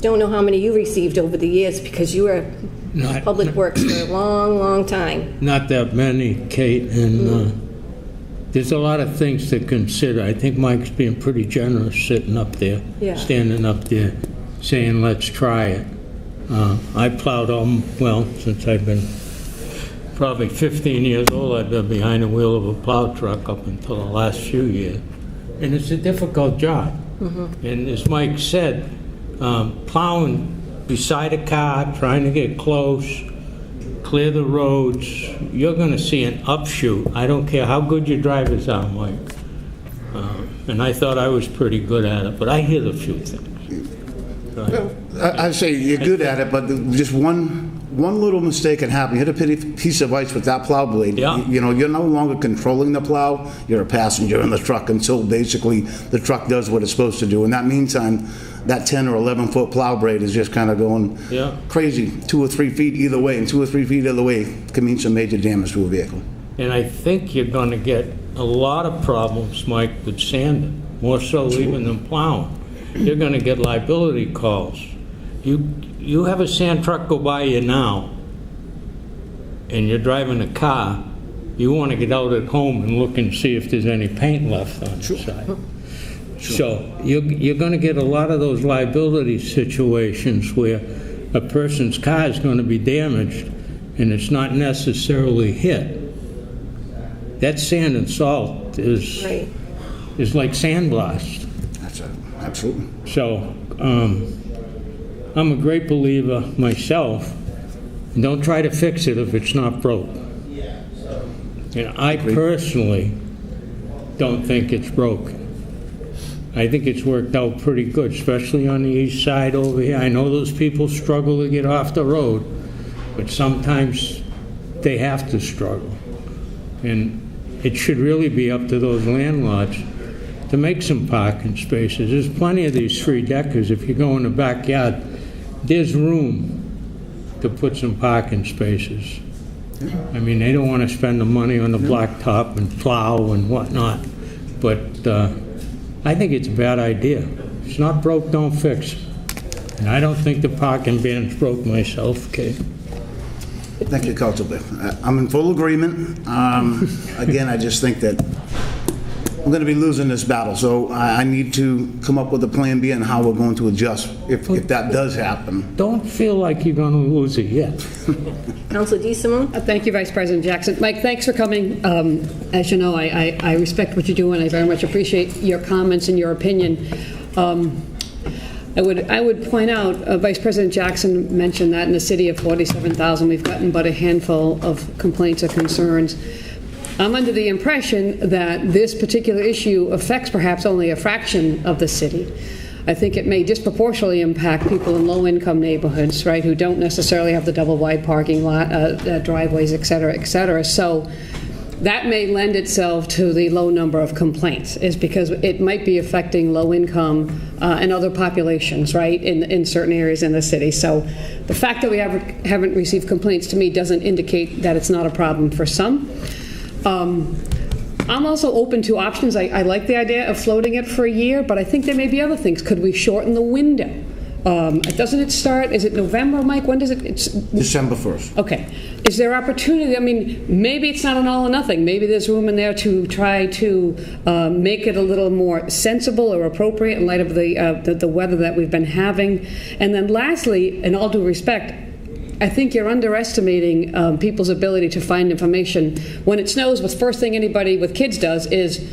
don't know how many you received over the years, because you were Not, Public Works for a long, long time. not that many, Kate, and there's a lot of things to consider. I think Mike's being pretty generous sitting up there, Yeah. standing up there, saying, let's try it. I plowed since I've been probably 15 years old, I've been behind the wheel of a plow truck up until the last few years. And it's a difficult job. And as Mike said, plowing beside a car, trying to get close, clear the roads, you're going to see an upshoot. I don't care how good your drivers are, Mike. And I thought I was pretty good at it, but I hit a few things. I say you're good at it, but just one little mistake can happen. You hit a piece of ice with that plow blade. Yeah. You know, you're no longer controlling the plow. You're a passenger in the truck until basically the truck does what it's supposed to do. In that meantime, that 10 or 11 foot plow blade is just kind of going crazy, 2 or 3 feet either way, and 2 or 3 feet either way can mean some major damage to a vehicle. And I think you're going to get a lot of problems, Mike, with sanding, more so even than plowing. You're going to get liability calls. You have a sand truck go by you now, and you're driving a car, you want to get out at home and look and see if there's any paint left on the side. So you're going to get a lot of those liability situations where a person's car is going to be damaged and it's not necessarily hit. That sand and salt is like sandblast. That's absolutely. So I'm a great believer myself. Don't try to fix it if it's not broke. You know, I personally don't think it's broken. I think it's worked out pretty good, especially on the east side over here. I know those people struggle to get off the road, but sometimes they have to struggle. And it should really be up to those landlords to make some parking spaces. There's plenty of these three-deckers. If you go in the backyard, there's room to put some parking spaces. I mean, they don't want to spend the money on the blacktop and plow and whatnot, but I think it's a bad idea. If it's not broke, don't fix it. And I don't think the parking ban's broke myself, Kate. Thank you, Councilor. I'm in full agreement. Again, I just think that I'm going to be losing this battle, so I need to come up with a plan B and how we're going to adjust if that does happen. Don't feel like you're going to lose it yet. Councilor DeSimone? Thank you, Vice President Jackson. Mike, thanks for coming. As you know, I respect what you do, and I very much appreciate your comments and your opinion. I would point out, Vice President Jackson mentioned that in the city of 47,000, we've gotten but a handful of complaints or concerns. I'm under the impression that this particular issue affects perhaps only a fraction of the city. I think it may disproportionately impact people in low-income neighborhoods, right, who don't necessarily have the double-wide parking lot, driveways, et cetera, et cetera. So that may lend itself to the low number of complaints, is because it might be affecting low-income and other populations, right, in certain areas in the city. So the fact that we haven't received complaints, to me, doesn't indicate that it's not a problem for some. I'm also open to options. I like the idea of floating it for a year, but I think there may be other things. Could we shorten the window? Doesn't it start, is it November, Mike? When does it? It's December 1st. Okay. Is there opportunity? I mean, maybe it's not an all or nothing. Maybe there's room in there to try to make it a little more sensible or appropriate in light of the weather that we've been having. And then lastly, in all due respect, I think you're underestimating people's ability to find information. When it snows, the first thing anybody with kids does is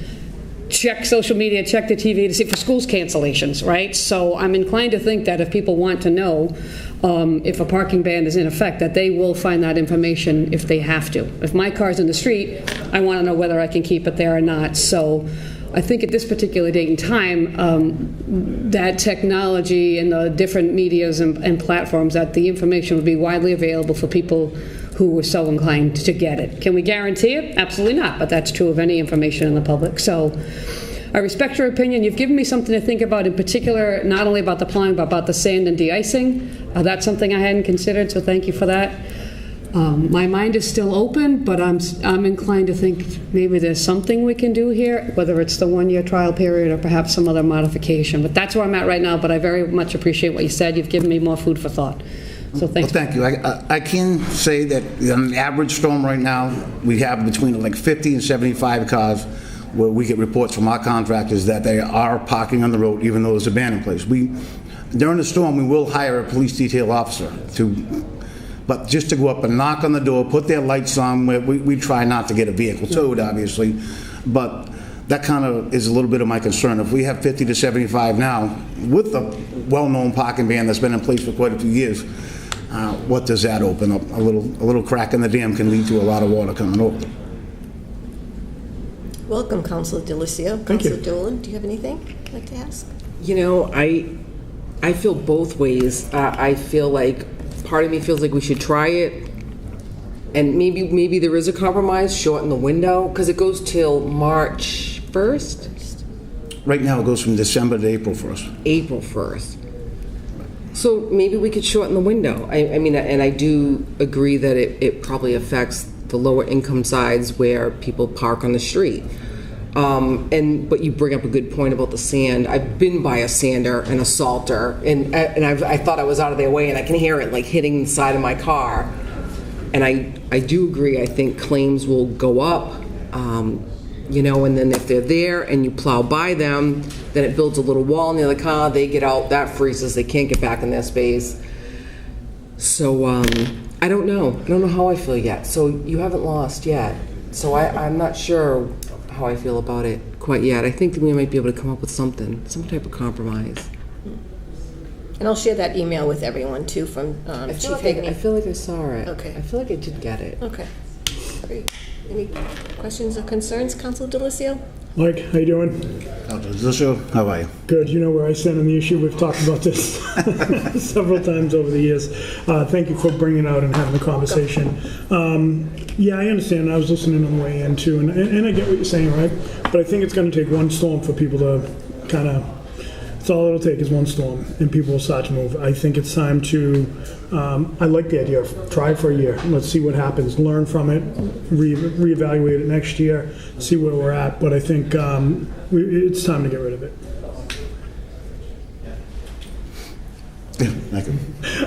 check social media, check the TV to see for schools cancellations, right? So I'm inclined to think that if people want to know if a parking ban is in effect, that they will find that information if they have to. If my car's in the street, I want to know whether I can keep it there or not. So I think at this particular date and time, that technology and the different medias and platforms, that the information will be widely available for people who are so inclined to get it. Can we guarantee it? Absolutely not, but that's true of any information in the public. So I respect your opinion. You've given me something to think about, in particular, not only about the plowing, but about the sand and de-icing. That's something I hadn't considered, so thank you for that. My mind is still open, but I'm inclined to think maybe there's something we can do here, whether it's the one-year trial period or perhaps some other modification. But that's where I'm at right now, but I very much appreciate what you said. You've given me more food for thought. So Well, thanks. thank you. I can say that on an average storm right now, we have between like 50 and 75 cars where we get reports from our contractors that they are parking on the road even though there's a ban in place. During the storm, we will hire a police detail officer but just to go up and knock on the door, put their lights on, we try not to get a vehicle towed, obviously, but that kind of is a little bit of my concern. If we have 50 to 75 now, with the well-known parking ban that's been in place for quite a few years, what does that open up? A little crack in the dam can lead to a lot of water coming over. Welcome, Councilor Delicio. Thank you. Councilor Dolan, do you have anything you'd like to ask? You know, I feel both ways. I feel like part of me feels like we should try it, and maybe there is a compromise, shorten the window, because it goes till March 1st? Right now, it goes from December to April 1st. April 1st. So maybe we could shorten the window. I mean, and I do agree that it probably affects the lower income sides where people park on the street. But you bring up a good point about the sand. I've been by a sander and a salter, and I thought I was out of their way, and I can hear it like hitting the side of my car. And I do agree. I think claims will go up, and then if they're there and you plow by them, then it builds a little wall near the car. They get out, that freezes. They can't get back in their space. So I don't know. I don't know how I feel yet. So you haven't lost yet. So I'm not sure how I feel about it quite yet. I think that we might be able to come up with some type of compromise. And I'll share that email with everyone, too, from Chief I Hagney. feel like I saw it. Okay. I feel like I did get it. Okay. Great. Any questions or concerns, Councilor Delicio? Mike, how you doing? How are you? Good. You know where I stand on the issue. We've talked about this several times over the years. Thank you for bringing it out and having the conversation. Yeah, I understand. I was listening on the way in, too, and I get what you're saying, right? But I think it's going to take one storm for people to kind of... That's all it'll take is one storm, and people will start to move. I think it's time to... I like the idea of try it for a year. Let's see what happens. Learn from it. Reevaluate it next year. See where we're at. But I think it's time to get rid of it. Thank you.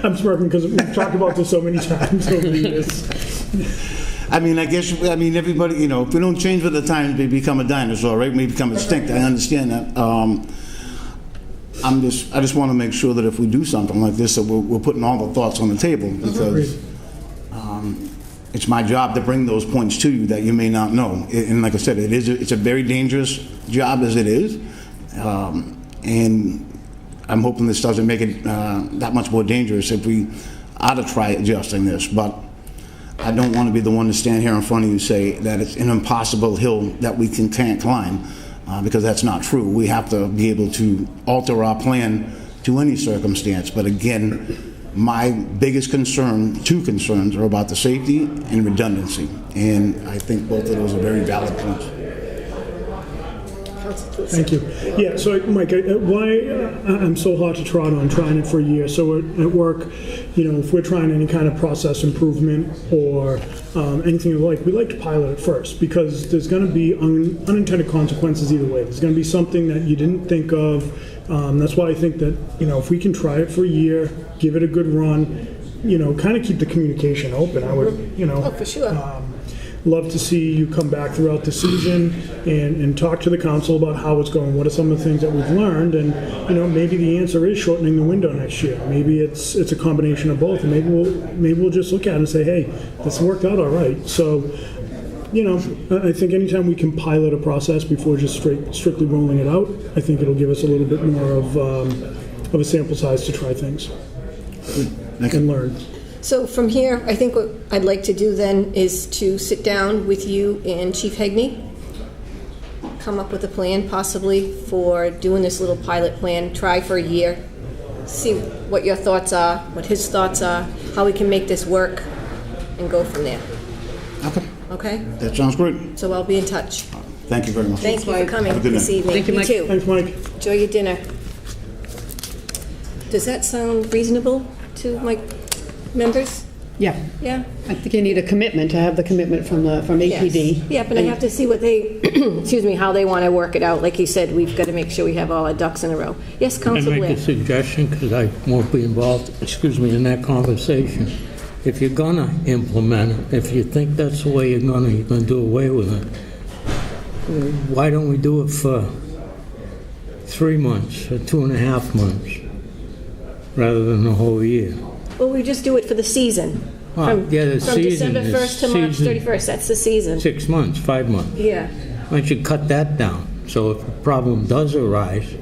I'm smirking because we've talked about this so many times over the years. I mean, everybody, if we don't change with the times, we become a dinosaur, right? We become extinct. I understand that. I just want to make sure that if we do something like this, that we're putting all the thoughts on the table, because it's my job to bring those points to you that you may not know. And like I said, it's a very dangerous job as it is, and I'm hoping this doesn't make it that much more dangerous if we ought to try adjusting this. But I don't want to be the one to stand here in front of you and say that it's an impossible hill that we can't climb. Because that's not true. We have to be able to alter our plan to any circumstance. But again, my biggest two concerns are about the safety and redundancy. And I think both of those are very valid points. Thank you. Yeah, so Mike, why I'm so hot to trot on trying it for a year. So at work, if we're trying any kind of process improvement or anything like, we like to pilot it first, because there's going to be unintended consequences either way. There's going to be something that you didn't think of. That's why I think that, if we can try it for a year, give it a good run, kind of keep the communication open. I would, Oh, for sure. Love to see you come back throughout the season and talk to the council about how it's going. What are some of the things that we've learned? And, maybe the answer is shortening the window next year. Maybe it's a combination of both. And maybe we'll just look at it and say, hey, this worked out all right. So, I think anytime we can pilot a process before just strictly rolling it out, I think it'll give us a little bit more of a sample size to try things and learn. So from here, I think what I'd like to do then is to sit down with you and Chief Hagney, come up with a plan possibly for doing this little pilot plan, try for a year, see what your thoughts are, what his thoughts are, how we can make this work, and go from there. Okay. Okay? That sounds great. So I'll be in touch. Thank you very much. Thank you for coming Have a good this night. evening. Thank you, Mike. too. Thanks, Mike. Enjoy your dinner. Does that sound reasonable to my members? Yeah. Yeah. I think you need a commitment, to have the commitment from APD. Yes. Yep, and I have to see what they, excuse me, how they want to work it out. Like you said, we've got to make sure we have all our ducks in a row. Yes, Can I Council make a Blair? suggestion, because I won't be involved, excuse me, in that conversation? If you're gonna implement it, if you think that's the way you're gonna do away with it, why don't we do it for 3 months, or 2.5 months, rather than the whole year? Well, we just do it for the season. Ah, From yeah, the from season December is 1st to March season. 31st, that's the season. 6 months, 5 months. Yeah. Why don't you cut that down? So if a problem does arise,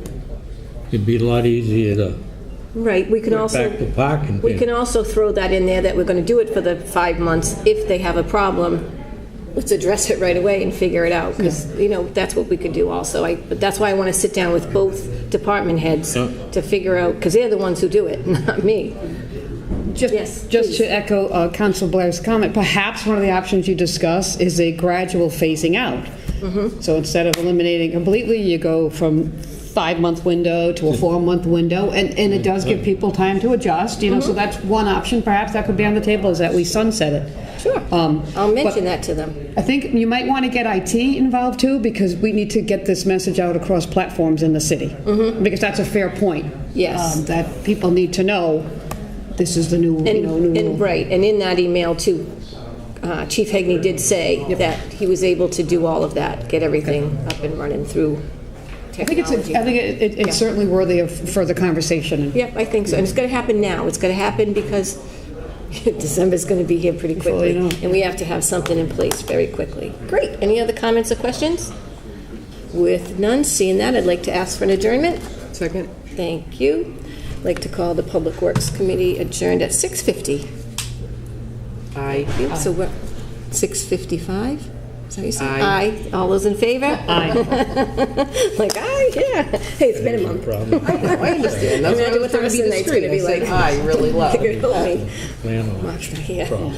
it'd be a lot easier to Right, we can get also, back to parking. we can also throw that in there, that we're going to do it for the 5 months. If they have a problem, let's address it right away and figure it out, because, that's what we could do also. But that's why I want to sit down with both department heads Yeah. to figure out, because they're the ones who do it, not me. Yes, Just please. to echo Council Blair's comment, perhaps one of the options you discuss is a gradual phasing out. So instead of eliminating completely, you go from 5-month window to a 4-month window, and it does give people time to adjust, so that's one option. Perhaps that could be on the table, is that we sunset it. Sure, I'll mention that to them. I think you might want to get IT involved too, because we need to get this message out across platforms in the city. Because that's a fair point. Yes. That people need to know this is the new, new rule. And right, and in that email too, Chief Hegney did say that he was able to do all of that, get everything up and running through I think technology. it's certainly worthy of further conversation. Yep, I think so. And it's going to happen now. It's going to happen because December's going to be here pretty Before quickly. you know. And we have to have something in place very quickly. Great. Any other comments or questions? With none, seeing that, I'd like to ask for an adjournment. Second? Thank you. I'd like to call the Public Works Committee adjourned at 6:50. Aye. So we're 6:55? Is that what you said? Aye. All those in favor? Aye. Like, aye, yeah. Hey, it's been a month. I understand. That's why I Imagine was what the trying to rest be of the night's discreet. gonna be I said like. aye really loud. You're gonna help me. Landlord. Yeah.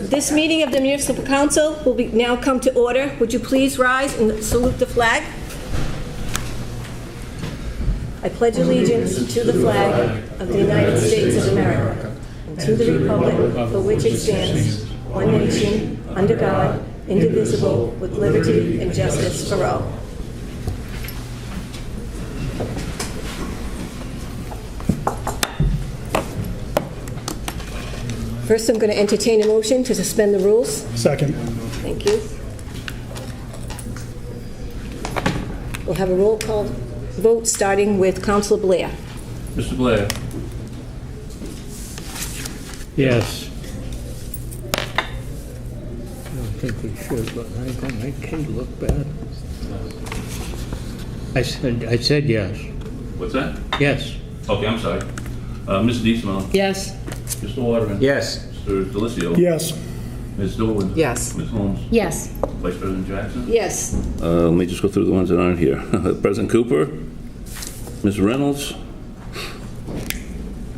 This meeting of the Municipal Council will be now come to order. Would you please rise and salute the flag? I pledge allegiance to the flag of the United States of America and to the republic for which it stands, one nation, under God, indivisible, with liberty and justice for all. First, I'm going to entertain a motion to suspend the rules. Second. Thank you. We'll have a roll call vote, starting with Councilor Blair. Mr. Blair? Yes. I don't think we should, but I don't make Kate look bad. I said yes. What's that? Yes. Okay, I'm sorry. Ms. Diesmal? Yes. Mr. Waterman? Yes. Mr. Delicio? Yes. Ms. Dorwin? Yes. Ms. Holmes? Yes. Vice President Jackson? Yes. Let me just go through the ones that aren't here. President Cooper? Ms. Reynolds?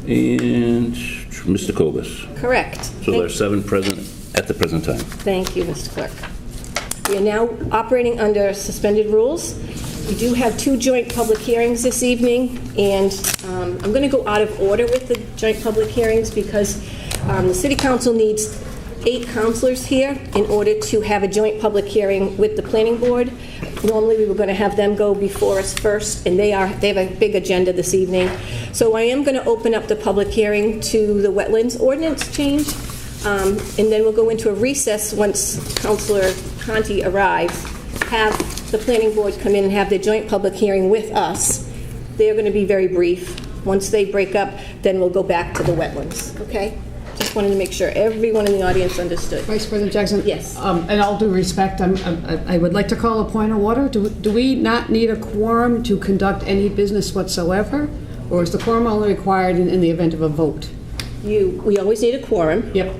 And Mr. Cobus. Correct. So there are 7 present at the present time. Thank you, Mr. Clerk. We are now operating under suspended rules. We do have 2 joint public hearings this evening, and I'm going to go out of order with the joint public hearings because the City Council needs 8 councilors here in order to have a joint public hearing with the Planning Board. Normally, we were going to have them go before us first, and they have a big agenda this evening. So I am going to open up the public hearing to the wetlands ordinance change, and then we'll go into a recess once Councilor Conti arrives, have the Planning Board come in and have their joint public hearing with us. They're going to be very brief. Once they break up, then we'll go back to the wetlands, okay? Just wanted to make sure everyone in the audience understood. Vice President Jackson? Yes. In all due respect, I would like to call a point of order. Do we not need a quorum to conduct any business whatsoever? Or is the quorum only required in the event of a vote? We always need a quorum. Yep.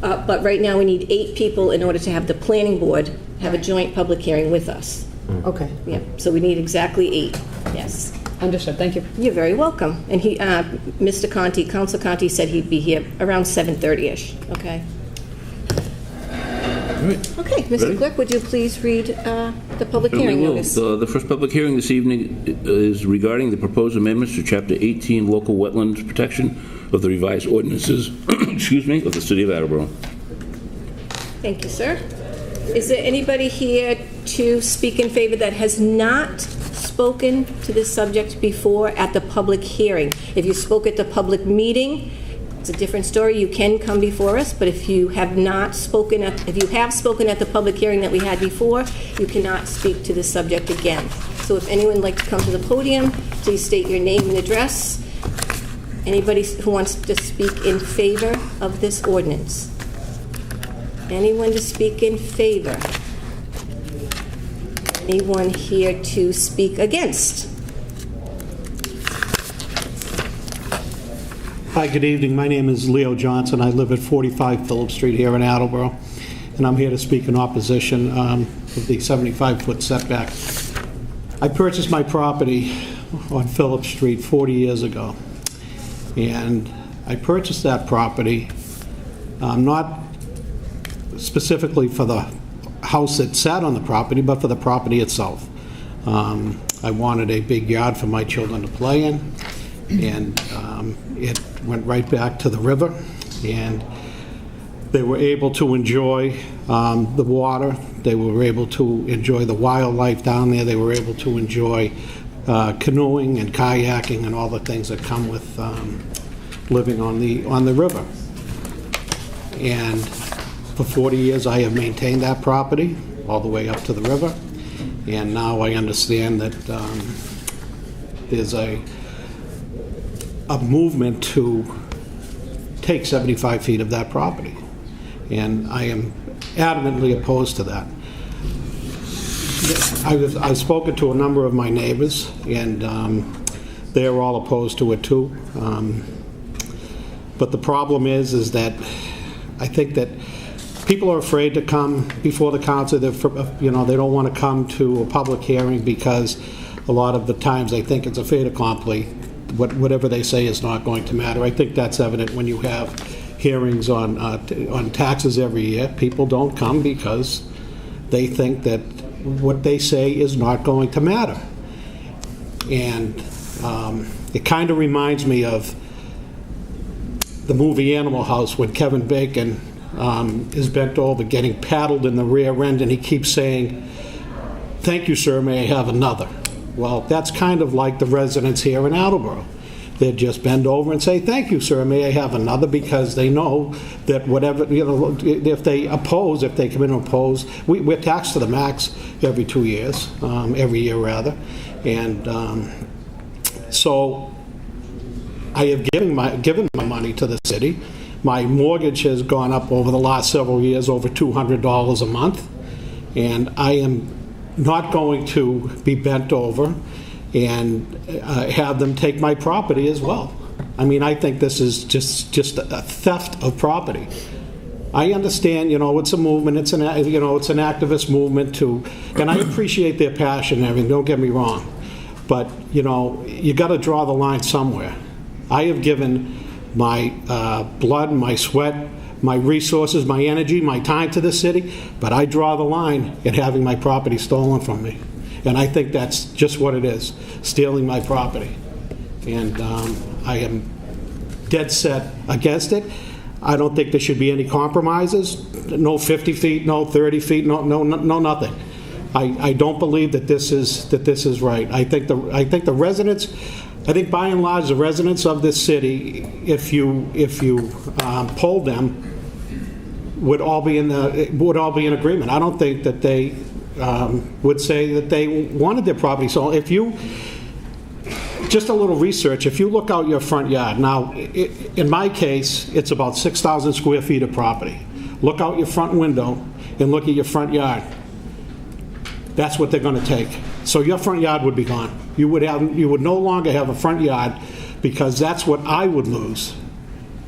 But right now, we need 8 people in order to have the Planning Board have a joint public hearing with us. Okay. Yeah, so we need exactly 8, yes. Understood. Thank you. You're very welcome. And he, Mr. Conti, Council Conti said he'd be here around 7:30-ish, okay? Okay, Mr. Ready? Clerk, would you please read the public Certainly hearing will. notice? The first public hearing this evening is regarding the proposed amendments to Chapter 18, Local Wetlands Protection of the revised ordinances, excuse me, of the City of Attleboro. Thank you, sir. Is there anybody here to speak in favor that has not spoken to this subject before at the public hearing? If you spoke at the public meeting, it's a different story. You can come before us, but if you have not spoken if you have spoken at the public hearing that we had before, you cannot speak to this subject again. So if anyone would like to come to the podium, please state your name and address. Anybody who wants to speak in favor of this ordinance? Anyone to speak in favor? Anyone here to speak against? Hi, good evening. My name is Leo Johnson. I live at 45 Phillip Street here in Attleboro, and I'm here to speak in opposition of the 75-foot setback. I purchased my property on Phillip Street 40 years ago, and I purchased that property not specifically for the house that sat on the property, but for the property itself. I wanted a big yard for my children to play in, and it went right back to the river, and they were able to enjoy the water. They were able to enjoy the wildlife down there. They were able to enjoy canoeing and kayaking and all the things that come with living on the river. And for 40 years, I have maintained that property all the way up to the river, and now I understand that there's a movement to take 75 feet of that property, and I am adamantly opposed to that. I've spoken to a number of my neighbors, and they're all opposed to it too. But the problem is that I think that people are afraid to come before the council. They don't want to come to a public hearing because a lot of the times they think it's a fait accompli. Whatever they say is not going to matter. I think that's evident when you have hearings on taxes every year. People don't come because they think that what they say is not going to matter. And it kind of reminds me of the movie Animal House when Kevin Bacon is bent over getting paddled in the rear end, and he keeps saying, "Thank you, sir, may I have another?" Well, that's kind of like the residents here in Attleboro. They'd just bend over and say, "Thank you, sir, may I have another?" Because they know that whatever, if they come in and oppose, we're taxed to the max every 2 years, every year rather. And so I have given my money to the city. My mortgage has gone up over the last several years over $200 a month. And I am not going to be bent over and have them take my property as well. I mean, I think this is just a theft of property. I understand, it's a movement, it's an activist movement too, and I appreciate their passion and everything, don't get me wrong. But, you got to draw the line somewhere. I have given my blood, my sweat, my resources, my energy, my time to the city, but I draw the line at having my property stolen from me. And I think that's just what it is, stealing my property. And I am dead set against it. I don't think there should be any compromises. No 50 feet, no 30 feet, no nothing. I don't believe that this is right. I think the residents, I think by and large the residents of this city, if you polled them, would all be in agreement. I don't think that they would say that they wanted their property sold. If you, just a little research, if you look out your front yard, now, in my case, it's about 6,000 square feet of property. Look out your front window and look at your front yard. That's what they're going to take. So your front yard would be gone. You would no longer have a front yard, because that's what I would lose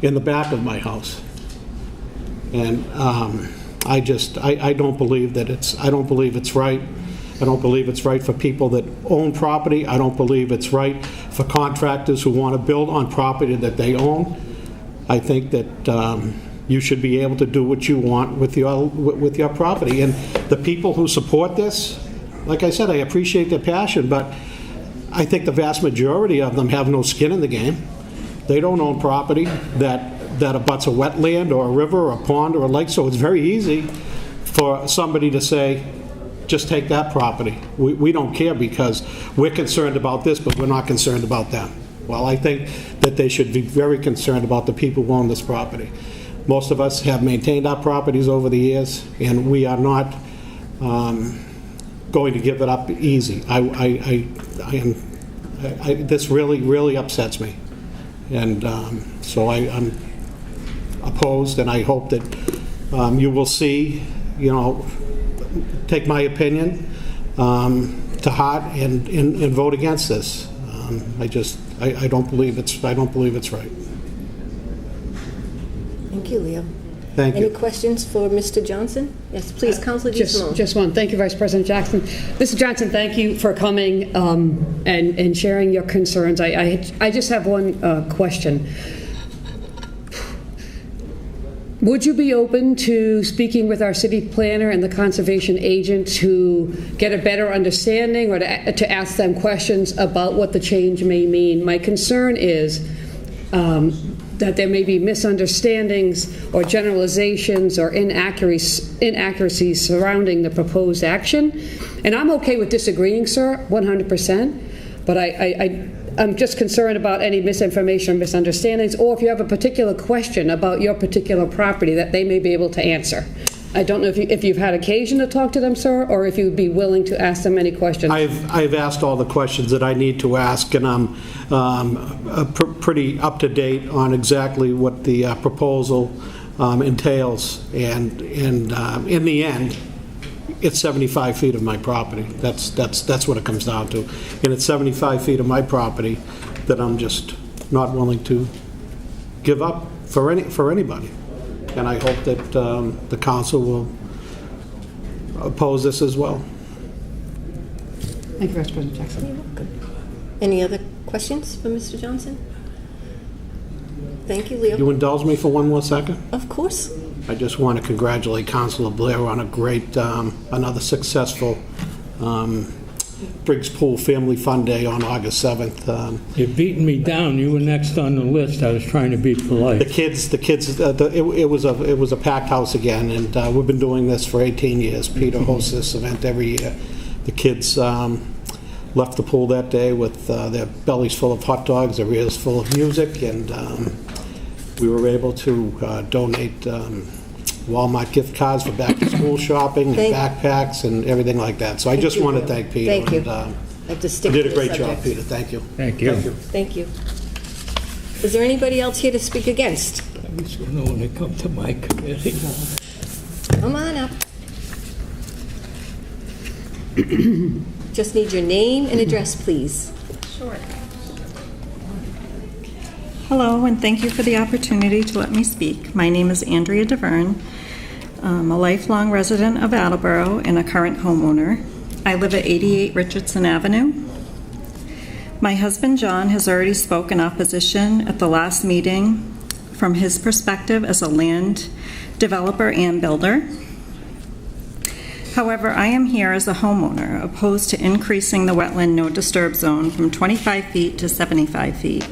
in the back of my house. And I don't believe that it's right. I don't believe it's right for people that own property. I don't believe it's right for contractors who want to build on property that they own. I think that you should be able to do what you want with your property. And the people who support this, like I said, I appreciate their passion, but I think the vast majority of them have no skin in the game. They don't own property that abuts a wetland or a river or a pond or a lake, so it's very easy for somebody to say, just take that property. We don't care because we're concerned about this, but we're not concerned about them. Well, I think that they should be very concerned about the people who own this property. Most of us have maintained our properties over the years, and we are not going to give it up easy. This really upsets me. And so I'm opposed, and I hope that you will see, take my opinion to heart and vote against this. I don't believe it's right. Thank you, Leo. Thank you. Any questions for Mr. Johnson? Yes, please, Councilor DeSimone. Just one. Thank you, Vice President Jackson. Mr. Johnson, thank you for coming and sharing your concerns. I just have one question. Would you be open to speaking with our city planner and the conservation agent to get a better understanding, or to ask them questions about what the change may mean? My concern is that there may be misunderstandings or generalizations or inaccuracies surrounding the proposed action. And I'm okay with disagreeing, sir, 100%, but I'm just concerned about any misinformation or misunderstandings, or if you have a particular question about your particular property that they may be able to answer. I don't know if you've had occasion to talk to them, sir, or if you'd be willing to ask them any questions. I've asked all the questions that I need to ask, and I'm pretty up to date on exactly what the proposal entails. And in the end, it's 75 feet of my property. That's what it comes down to. And it's 75 feet of my property that I'm just not willing to give up for anybody. And I hope that the council will oppose this as well. Thank you, Vice President Jackson. You're welcome. Any other questions for Mr. Johnson? Thank you, Leo. You indulge me for one more second? Of course. I just want to congratulate Councilor Blair on a great, another successful Briggs Pool Family Fun Day on August 7th. You're beating me down. You were next on the list. I was trying to be The polite. kids, it was a packed house again, and we've been doing this for 18 years. Peter hosts this event every year. The kids left the pool that day with their bellies full of hot dogs, their ears full of music, and we were able to donate Walmart gift cards for back-to-school shopping and backpacks and everything like that. So I just want to thank Peter. Thank you. And, I have to stick you to did a the great job, subject. Peter. Thank you. Thank you. Thank you. Is there anybody else here to speak against? I just want to know when it comes to my committee. Come on up. Just need your name and address, please. Sure. Hello, and thank you for the opportunity to let me speak. My name is Andrea DeVerne. I'm a lifelong resident of Attleboro and a current homeowner. I live at 88 Richardson Avenue. My husband, John, has already spoken opposition at the last meeting from his perspective as a land developer and builder. However, I am here as a homeowner opposed to increasing the wetland no disturb zone from 25 feet to 75 feet.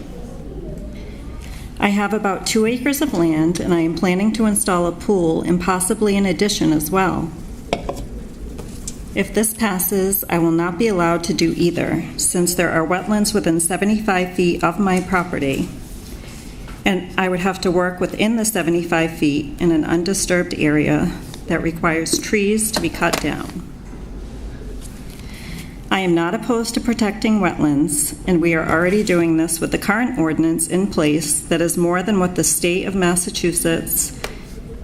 I have about 2 acres of land, and I am planning to install a pool and possibly an addition as well. If this passes, I will not be allowed to do either, since there are wetlands within 75 feet of my property, and I would have to work within the 75 feet in an undisturbed area that requires trees to be cut down. I am not opposed to protecting wetlands, and we are already doing this with the current ordinance in place that is more than what the state of Massachusetts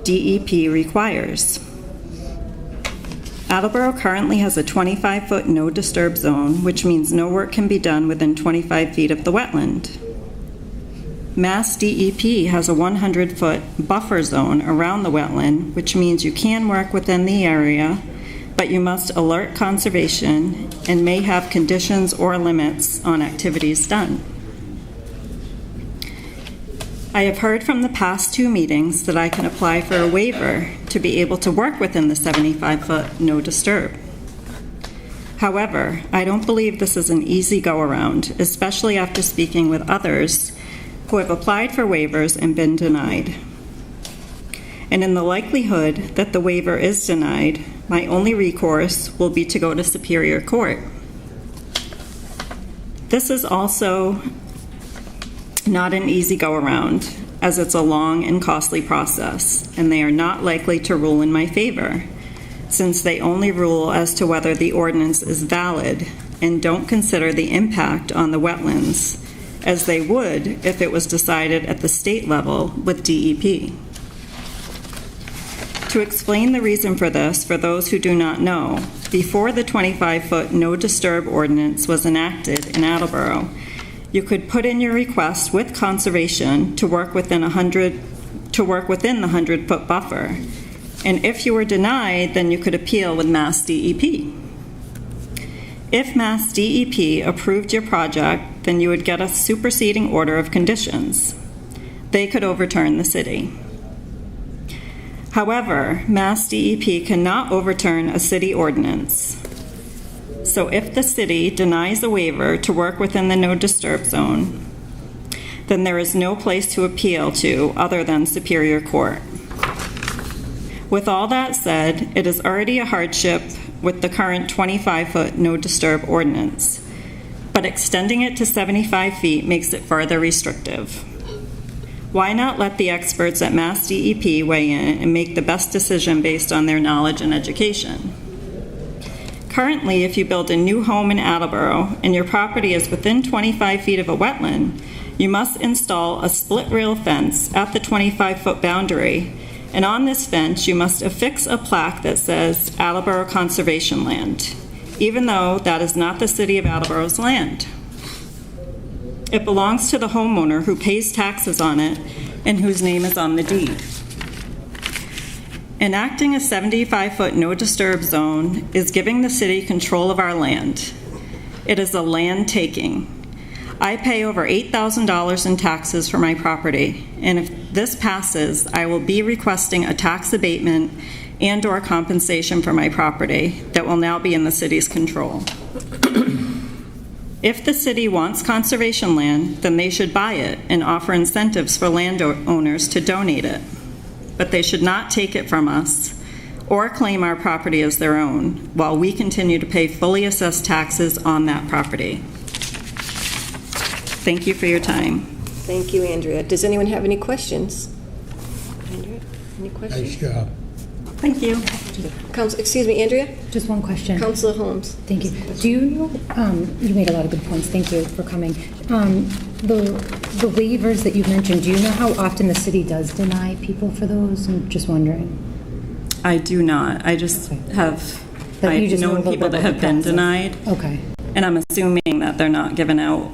DEP requires. Attleboro currently has a 25-foot no disturb zone, which means no work can be done within 25 feet of the wetland. Mass DEP has a 100-foot buffer zone around the wetland, which means you can work within the area, but you must alert conservation and may have conditions or limits on activities done. I have heard from the past 2 meetings that I can apply for a waiver to be able to work within the 75-foot no disturb. However, I don't believe this is an easy go-around, especially after speaking with others who have applied for waivers and been denied. And in the likelihood that the waiver is denied, my only recourse will be to go to Superior Court. This is also not an easy go-around, as it's a long and costly process, and they are not likely to rule in my favor, since they only rule as to whether the ordinance is valid and don't consider the impact on the wetlands, as they would if it was decided at the state level with DEP. To explain the reason for this, for those who do not know, before the 25-foot no disturb ordinance was enacted in Attleboro, you could put in your request with conservation to work within the 100-foot buffer. And if you were denied, then you could appeal with Mass DEP. If Mass DEP approved your project, then you would get a superseding order of conditions. They could overturn the city. However, Mass DEP cannot overturn a city ordinance. So if the city denies a waiver to work within the no disturb zone, then there is no place to appeal to other than Superior Court. With all that said, it is already a hardship with the current 25-foot no disturb ordinance, but extending it to 75 feet makes it further restrictive. Why not let the experts at Mass DEP weigh in and make the best decision based on their knowledge and education? Currently, if you build a new home in Attleboro and your property is within 25 feet of a wetland, you must install a split rail fence at the 25-foot boundary, and on this fence you must affix a plaque that says Attleboro Conservation Land, even though that is not the city of Attleboro's land. It belongs to the homeowner who pays taxes on it and whose name is on the deed. Enacting a 75-foot no disturb zone is giving the city control of our land. It is a land taking. I pay over $8,000 in taxes for my property, and if this passes, I will be requesting a tax abatement and/or compensation for my property that will now be in the city's control. If the city wants conservation land, then they should buy it and offer incentives for landowners to donate it. But they should not take it from us or claim our property as their own while we continue to pay fully assessed taxes on that property. Thank you for your time. Thank you, Andrea. Does anyone have any questions? Andrea, any questions? Nice job. Thank you. Excuse me, Andrea? Just one question. Councilor Holmes. Thank you. Do you know, you made a lot of good points, thank you for coming. The waivers that you mentioned, do you know how often the city does deny people for those? I'm just wondering. I do not. I just have I've known people that have been denied. Okay. And I'm assuming that they're not given out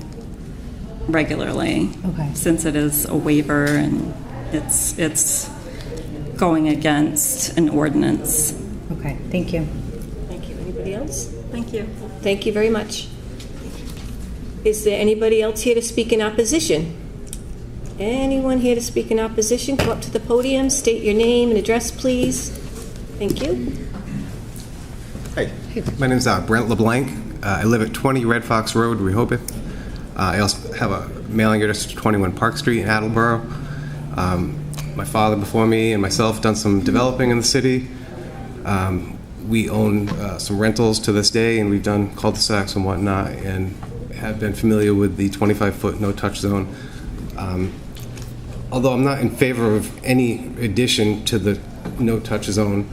regularly. Okay. Since it is a waiver and it's going against an ordinance. Okay, thank you. Thank you. Anybody else? Thank you. Thank you very much. Is there anybody else here to speak in opposition? Anyone here to speak in opposition? Come up to the podium, state your name and address, please. Thank you. Hi, my name is Brent LeBlanc. I live at 20 Red Fox Road, Rehoboth. I also have a mailing address to 21 Park Street in Attleboro. My father before me and myself done some developing in the city. We own some rentals to this day, and we've done cul-de-sacs and whatnot, and have been familiar with the 25-foot no-touch zone. Although I'm not in favor of any addition to the no-touch zone,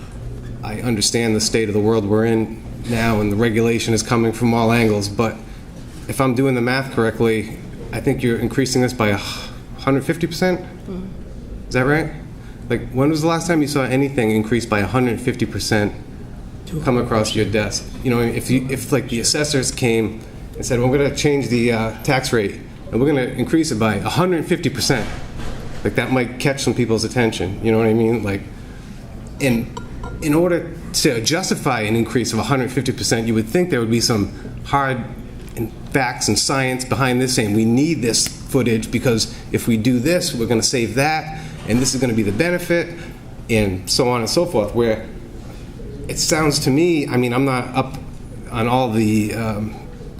I understand the state of the world we're in now, and the regulation is coming from all angles, but if I'm doing the math correctly, I think you're increasing this by 150%? Is that right? Like, when was the last time you saw anything increase by 150% come across your desk? You know, if like the assessors came and said, well, we're going to change the tax rate, and we're going to increase it by 150%, like that might catch some people's attention. You know what I mean? Like, in order to justify an increase of 150%, you would think there would be some hard facts and science behind this saying we need this footage because if we do this, we're going to save that, and this is going to be the benefit, and so on and so forth, where it sounds to me, I mean, I'm not up on all the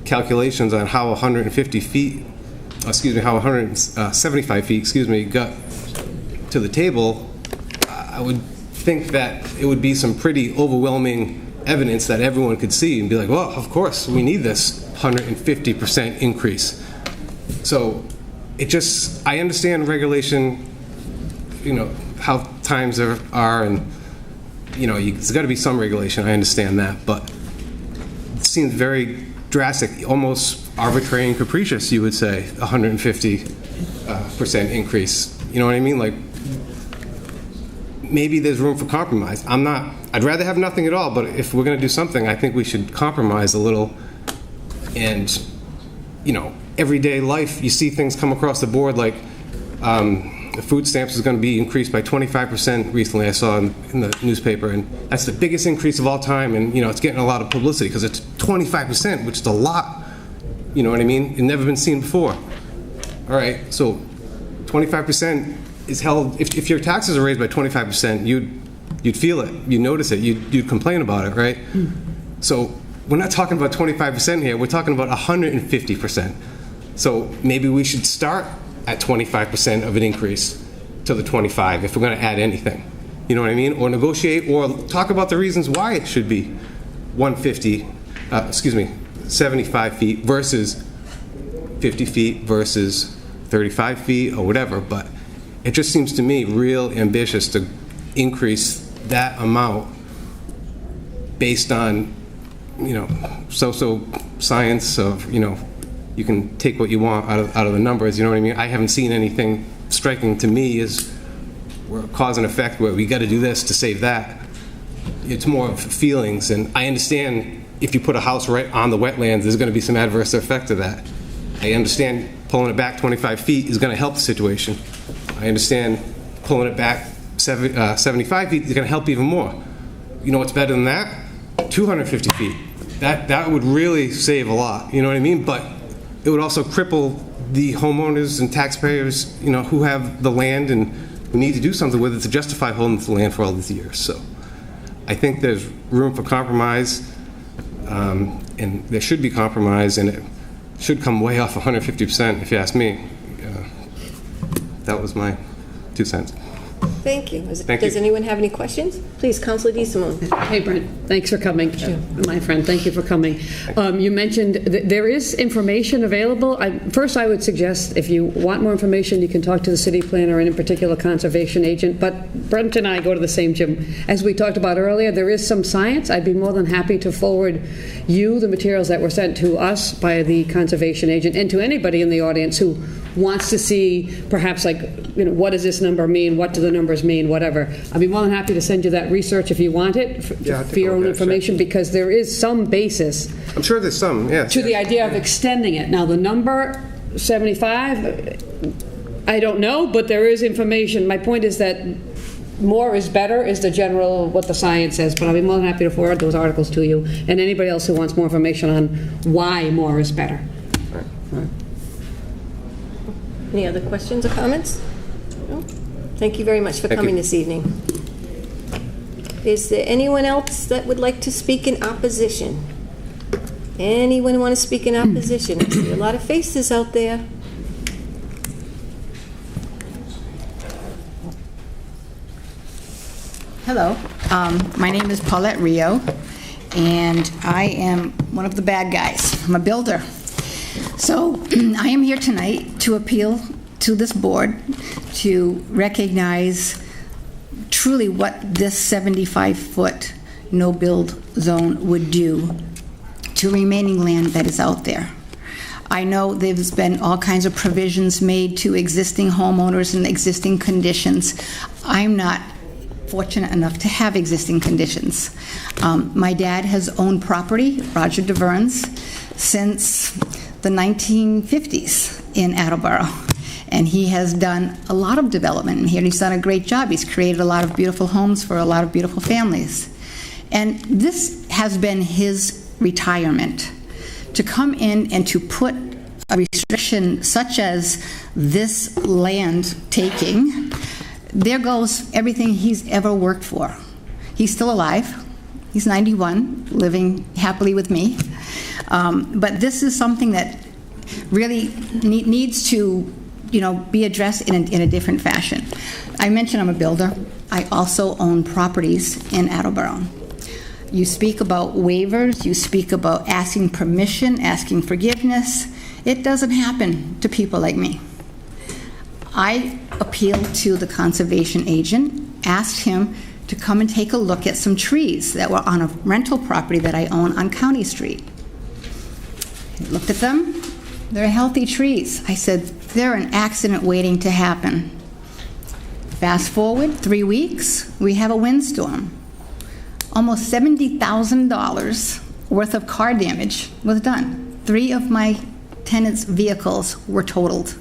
calculations on how 175 feet, got to the table. I would think that it would be some pretty overwhelming evidence that everyone could see and be like, well, of course, we need this 150% increase. So it just, I understand regulation, you know, how times are and, you know, there's got to be some regulation, I understand that, but it seems very drastic, almost arbitrary and capricious, you would say, 150% increase. You know what I mean? Like, maybe there's room for compromise. I'd rather have nothing at all, but if we're going to do something, I think we should compromise a little. And, you know, everyday life, you see things come across the board, like the food stamps is going to be increased by 25% recently, I saw in the newspaper, and that's the biggest increase of all time, and, you know, it's getting a lot of publicity because it's 25%, which is a lot, you know what I mean? It's never been seen before. All right, so 25% is held, if your taxes are raised by 25%, you'd feel it, you'd notice it, you'd complain about it, right? So we're not talking about 25% here, we're talking about 150%. So maybe we should start at 25% of an increase to the 25 if we're going to add anything. You know what I mean? Or negotiate, or talk about the reasons why it should be 75 feet versus 50 feet versus 35 feet or whatever. But it just seems to me real ambitious to increase that amount based on, you know, social science of, you know, you can take what you want out of the numbers, you know what I mean? I haven't seen anything striking to me as cause and effect where we got to do this to save that. It's more of feelings, and I understand if you put a house right on the wetlands, there's going to be some adverse effect to that. I understand pulling it back 25 feet is going to help the situation. I understand pulling it back 75 feet is going to help even more. You know what's better than that? 250 feet. That would really save a lot, you know what I mean? But it would also cripple the homeowners and taxpayers, who have the land and who need to do something with it to justify holding the land for all these years. So I think there's room for compromise, and there should be compromise, and it should come way off 150%, if you ask me. That was my 2 cents. Thank you. Thank Does you. anyone have any questions? Please, Councilor DeSimone. Hey, Brent, thanks for coming. My friend, thank you for coming. You mentioned there is information available. First, I would suggest if you want more information, you can talk to the city planner and in particular conservation agent. But Brent and I go to the same gym. As we talked about earlier, there is some science. I'd be more than happy to forward you the materials that were sent to us by the conservation agent and to anybody in the audience who wants to see perhaps what does this number mean? What do the numbers mean? Whatever. I'd be more than happy to send you that research if you want it for your own information, because there is some basis. I'm sure there's some, yes. To the idea of extending it. Now, the number 75, I don't know, but there is information. My point is that more is better is the general, what the science says, but I'll be more than happy to forward those articles to you and anybody else who wants more information on why more is better. All right. Any other questions or comments? No? Thank you very much for coming this evening. Is there anyone else that would like to speak in opposition? Anyone want to speak in opposition? I see a lot of faces out there. Hello, my name is Paulette Rio, and I am one of the bad guys. I'm a builder. So I am here tonight to appeal to this board to recognize truly what this 75-foot no-build zone would do to remaining land that is out there. I know there's been all kinds of provisions made to existing homeowners and existing conditions. I'm not fortunate enough to have existing conditions. My dad has owned property, Roger DeVerns, since the 1950s in Attleboro. And he has done a lot of development in here, and he's done a great job. He's created a lot of beautiful homes for a lot of beautiful families. And this has been his retirement, to come in and to put a restriction such as this land taking. There goes everything he's ever worked for. He's still alive. He's 91, living happily with me. But this is something that really needs to, be addressed in a different fashion. I mentioned I'm a builder. I also own properties in Attleboro. You speak about waivers. You speak about asking permission, asking forgiveness. It doesn't happen to people like me. I appealed to the conservation agent, asked him to come and take a look at some trees that were on a rental property that I own on County Street. He looked at them. They're healthy trees. I said, they're an accident waiting to happen. Fast forward 3 weeks, we have a windstorm. Almost $70,000 worth of car damage was done. 3 of my tenants' vehicles were totaled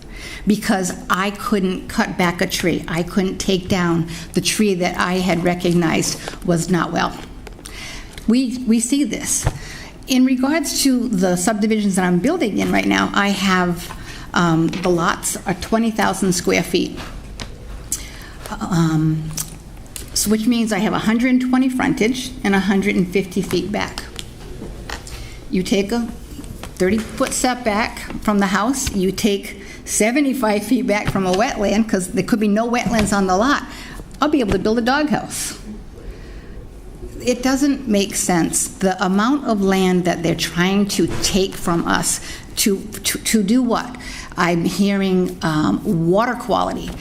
because I couldn't cut back a tree. I couldn't take down the tree that I had recognized was not well. We see this. In regards to the subdivisions that I'm building in right now, I have the lots are 20,000 square feet, so which means I have 120 frontage and 150 feet back. You take a 30-foot setback from the house, you take 75 feet back from a wetland, because there could be no wetlands on the lot, I'll be able to build a doghouse. It doesn't make sense. The amount of land that they're trying to take from us to do what? I'm hearing water quality.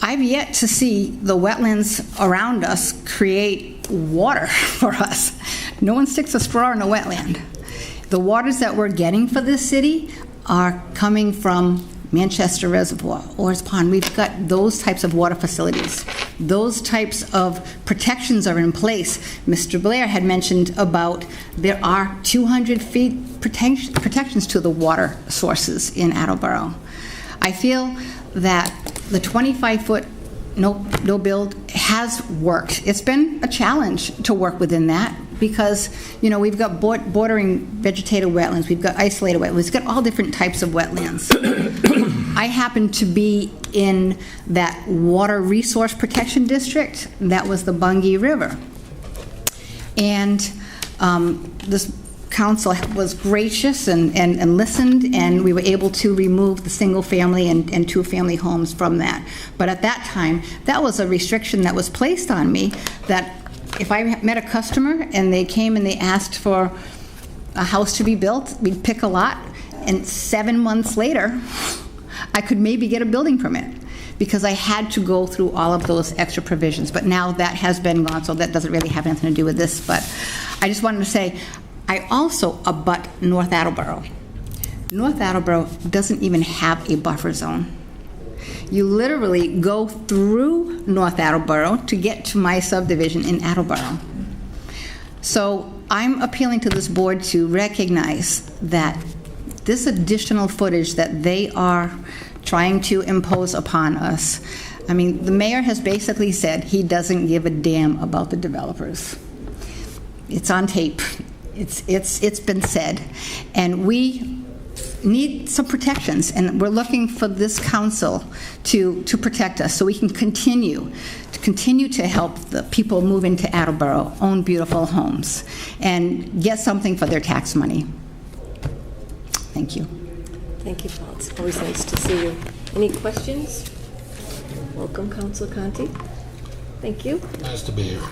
I've yet to see the wetlands around us create water for us. No one sticks a straw in a wetland. The waters that we're getting for this city are coming from Manchester Reservoir, Orr's Pond. We've got those types of water facilities. Those types of protections are in place. Mr. Blair had mentioned about there are 200 feet protections to the water sources in Attleboro. I feel that the 25-foot no build has worked. It's been a challenge to work within that, because, we've got bordering vegetative wetlands, we've got isolated wetlands, we've got all different types of wetlands. I happen to be in that water resource protection district. That was the Bungie River. And this council was gracious and listened, and we were able to remove the single-family and two-family homes from that. But at that time, that was a restriction that was placed on me, that if I met a customer and they came and they asked for a house to be built, we'd pick a lot, and 7 months later, I could maybe get a building permit, because I had to go through all of those extra provisions. But now that has been gone, so that doesn't really have anything to do with this. But I just wanted to say, I also abut North Attleboro. North Attleboro doesn't even have a buffer zone. You literally go through North Attleboro to get to my subdivision in Attleboro. So I'm appealing to this board to recognize that this additional footage that they are trying to impose upon us, I mean, the mayor has basically said he doesn't give a damn about the developers. It's on tape. It's been said, and we need some protections, and we're looking for this council to protect us, so we can continue to help the people move into Attleboro, own beautiful homes, and get something for their tax money. Thank you. Thank you, Paul. It's always nice to see you. Any questions? Welcome, Councilor Conti. Thank you. Nice to be here.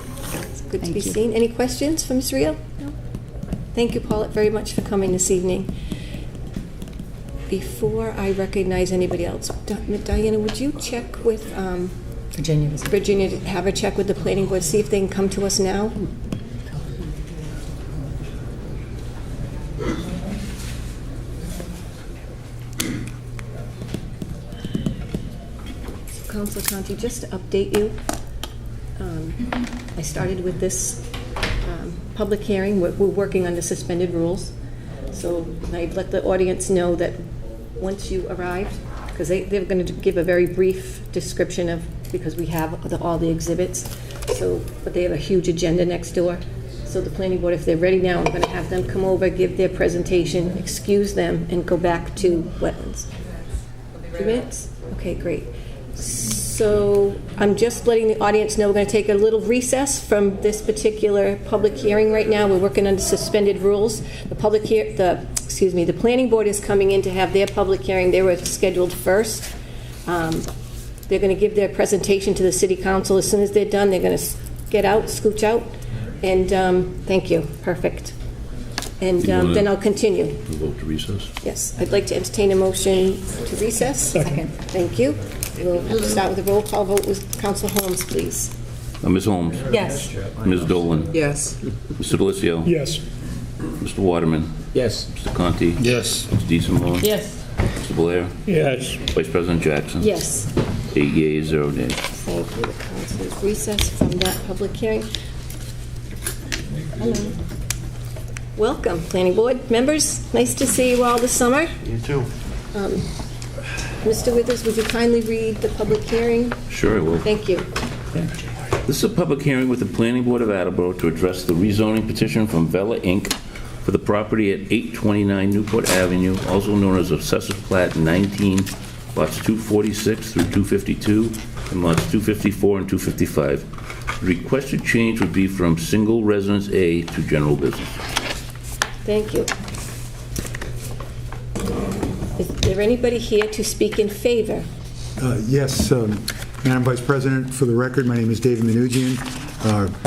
It's good to be seen. Any questions from Ms. Rio? No? Thank you, Paulette, very much for coming this evening. Before I recognize anybody else, Diana, would you check with Virginia to have her check with the planning board, see if they can come to us now? So, Councilor Conti, just to update you, I started with this public hearing. We're working under suspended rules. So I've let the audience know that once you arrived, because they're going to give a very brief description of, because we have all the exhibits, but they have a huge agenda next door. So the planning board, if they're ready now, I'm going to have them come over, give their presentation, excuse them, and go back to wetlands. 2 minutes? Okay, great. So I'm just letting the audience know we're going to take a little recess from this particular public hearing right now. We're working under suspended rules. The planning board is coming in to have their public hearing. They were scheduled first. They're going to give their presentation to the city council. As soon as they're done, they're going to get out, scooch out, and thank you. Perfect. And then I'll continue. Vote to recess? Yes. I'd like to entertain a motion to recess. Second. Thank you. We'll start with a roll call vote with Councilor Holmes, please. Ms. Holmes? Yes. Ms. Dolan? Yes. Mr. Delizio? Yes. Mr. Waterman? Yes. Mr. Conti? Yes. Ms. DeSimone? Yes. Mr. Blair? Yes. Vice President Jackson? Yes. 8 yeas, 0 nays. Thank you. The council is recessed from that public hearing. Hello. Welcome, planning board members. Nice to see you all this summer. You too. Mr. Withers, would you kindly read the public hearing? Sure, I will. Thank you. This is a public hearing with the Planning Board of Attleboro to address the rezoning petition from Vela Inc. for the property at 829 Newport Avenue, also known as Assessors Plat 19, lots 246 through 252, and lots 254 and 255. The requested change would be from single residence A to general business. Thank you. Is there anybody here to speak in favor? Yes, Madam Vice President, for the record, my name is David Menugian,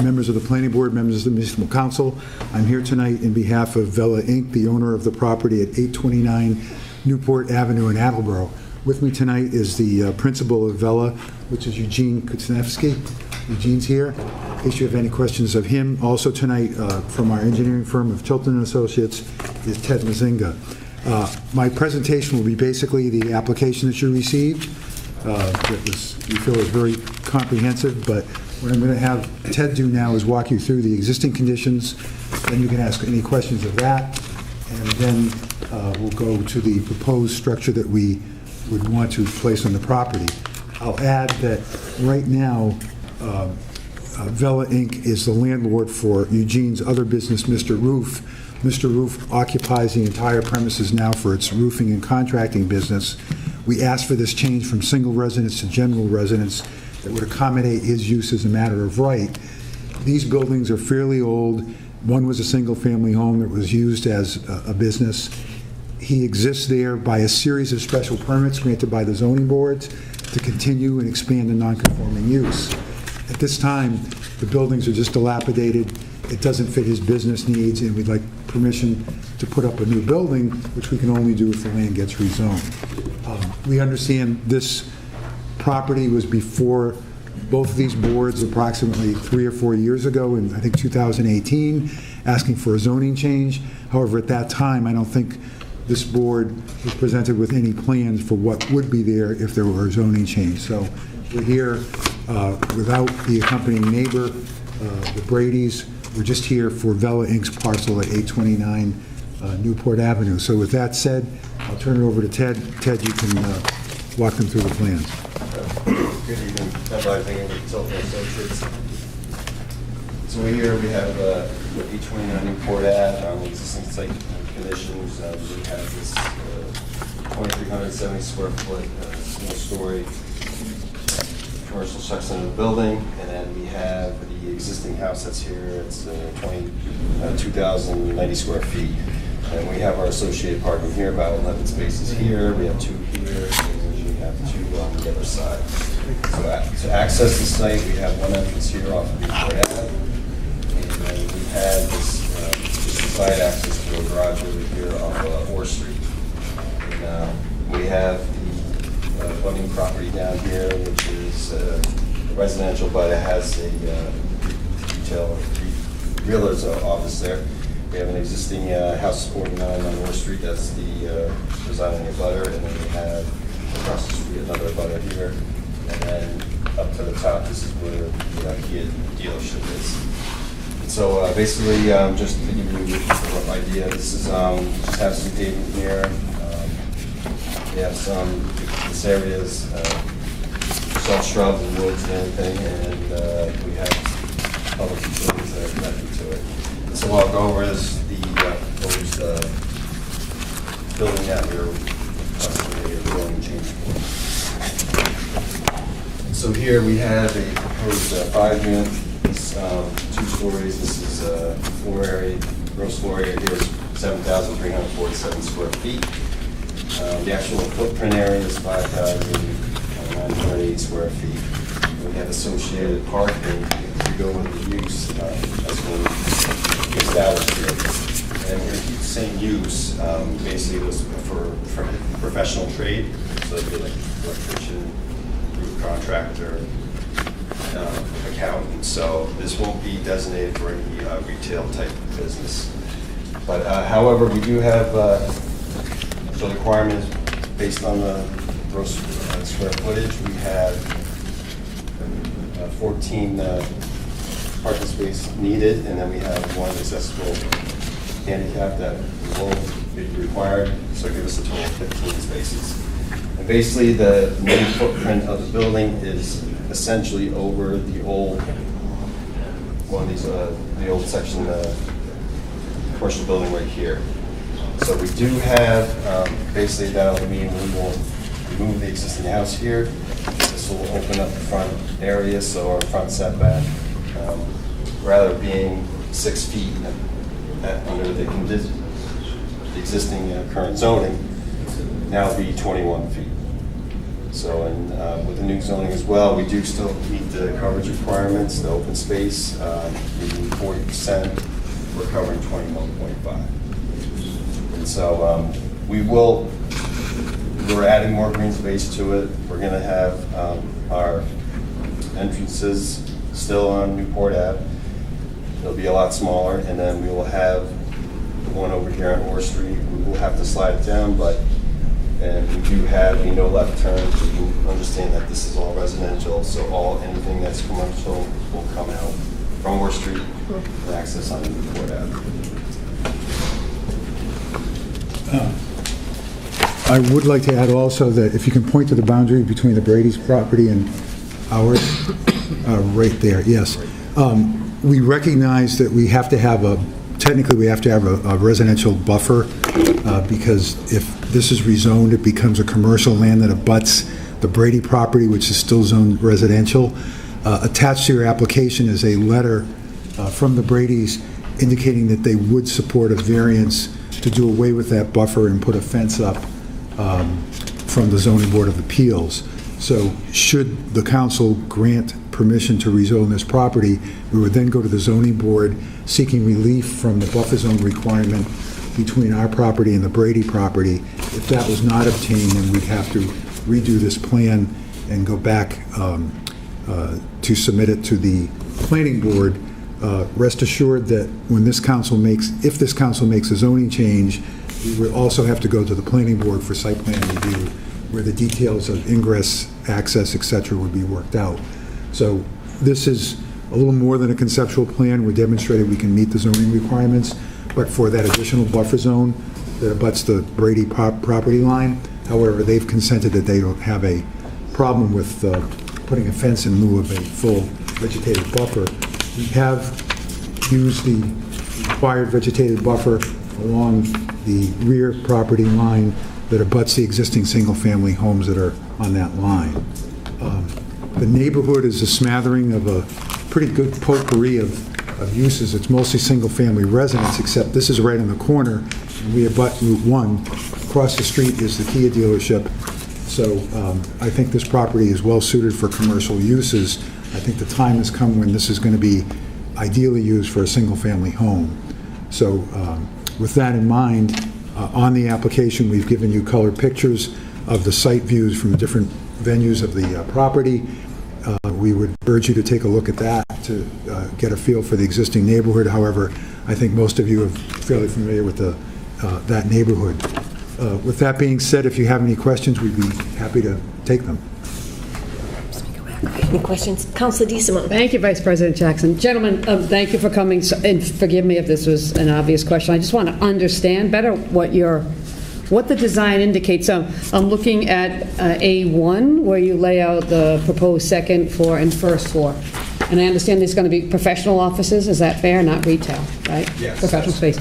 members of the Planning Board, members of the Municipal Council. I'm here tonight in behalf of Vela Inc., the owner of the property at 829 Newport Avenue in Attleboro. With me tonight is the principal of Vela, which is Eugene Kuznevsky. Eugene's here, in case you have any questions of him. Also tonight, from our engineering firm of Tilton & Associates, is Ted Mazinga. My presentation will be basically the application that you received. We feel is very comprehensive, but what I'm going to have Ted do now is walk you through the existing conditions, then you can ask any questions of that, and then we'll go to the proposed structure that we would want to place on the property. I'll add that right now, Vela Inc. is the landlord for Eugene's other business, Mr. Roof. Mr. Roof occupies the entire premises now for its roofing and contracting business. We asked for this change from single residence to general residence that would accommodate his use as a matter of right. These buildings are fairly old. One was a single-family home that was used as a business. He exists there by a series of special permits granted by the zoning boards to continue and expand the non-conforming use. At this time, the buildings are just dilapidated. It doesn't fit his business needs, and we'd like permission to put up a new building, which we can only do if the land gets rezoned. We understand this property was before both of these boards approximately 3 or 4 years ago, in I think 2018, asking for a zoning change. However, at that time, I don't think this board was presented with any plans for what would be there if there were a zoning change. So we're here without the accompanying neighbor, the Brady's. We're just here for Vela Inc.'s parcel at 829 Newport Avenue. So with that said, I'll turn it over to Ted. Ted, you can walk them through the plans. Good evening. Ted Leisinger with Tilton Associates. So here we have 829 Newport Ave, existing site conditions. We have this 2,370 square foot single-story commercial section of the building, and then we have the existing house that's here. It's 2,090 square feet. And we have our associated parking here, about 11 spaces here. We have 2 here, and we have 2 on the other side. So to access the site, we have one entrance here off of Newport Ave, and then we have this side access to a garage over here off Orr Street. And we have the abutting property down here, which is residential, but it has a retail realtor's office there. We have an existing house 49 on Orr Street. That's the residing abutter, and then we have across the street another abutter here, and then up to the top, this is where the Kia dealership is. And so basically, just to give you a rough idea, this is just have some pavement here. We have this area is some shrubs and woods and everything, and we have public utilities that are connected to it. And so I'll go over the proposed building that we're possibly going to change for. So here we have a proposed 5-unit. It's 2 stories. This is floor area. Gross floor area here is 7,347 square feet. The actual footprint area is 5,938 square feet. We have associated parking. If you go with the use, that's when we established here. And we're going to keep the same use. Basically, it was for professional trade, so it'd be like electrician, roof contractor, accountant. So this won't be designated for any retail type of business. But however, we do have. So the requirement is based on the gross square footage. We have 14 parking spaces needed, and then we have 1 accessible handicap that will be required. So give us a total of 15 spaces. And basically, the main footprint of the building is essentially over the old one of these the old section commercial building right here. So we do have, basically that'll mean we will remove the existing house here. This will open up the front area, so our front setback, rather being 6 feet under the existing current zoning, now it'll be 21 feet. So, and with the new zoning as well, we do still meet the coverage requirements, the open space, meeting 40%, we're covering 21.5. So we're adding more green space to it. We're going to have our entrances still on Newport Ave. They'll be a lot smaller, and then we will have one over here on Orr Street. We will have to slide it down, and we do have no left turn. So you understand that this is all residential, so anything that's commercial will come out from Orr Street and access on Newport Ave. I would like to add also that if you can point to the boundary between the Brady's property and ours, right there, yes. We recognize that we have to have technically we have to have a residential buffer because if this is rezoned, it becomes a commercial land that abuts the Brady property, which is still zoned residential. Attached to your application is a letter from the Bradys indicating that they would support a variance to do away with that buffer and put a fence up from the Zoning Board of Appeals. So should the council grant permission to rezone this property, we would then go to the zoning board seeking relief from the buffer zone requirement between our property and the Brady property. If that was not obtained, then we'd have to redo this plan and go back to submit it to the planning board. Rest assured that when this council if this council makes a zoning change, we would also have to go to the planning board for site plan review, where the details of ingress, access, et cetera, would be worked out. So this is a little more than a conceptual plan. We demonstrated we can meet the zoning requirements, but for that additional buffer zone that abuts the Brady property line, however, they've consented that they don't have a problem with putting a fence in lieu of a full vegetated buffer. We have used the required vegetated buffer along the rear property line that abuts the existing single-family homes that are on that line. The neighborhood is a smattering of a pretty good potpourri of uses. It's mostly single-family residence, except this is right in the corner, and we abut Route 1. Across the street is the Kia dealership. So I think this property is well-suited for commercial uses. I think the time has come when this is going to be ideally used for a single-family home. So with that in mind, on the application, we've given you colored pictures of the site views from the different venues of the property. We would urge you to take a look at that to get a feel for the existing neighborhood. However, I think most of you are fairly familiar with that neighborhood. With that being said, if you have any questions, we'd be happy to take them. Any questions? Councilor DeSimone. Thank you, Vice President Jackson. Gentlemen, thank you for coming, and forgive me if this was an obvious question. I just want to understand better what the design indicates. So I'm looking at A1, where you lay out the proposed second floor and first floor. And I understand there's going to be professional offices. Is that fair? Not retail, right? Yes. Professional space.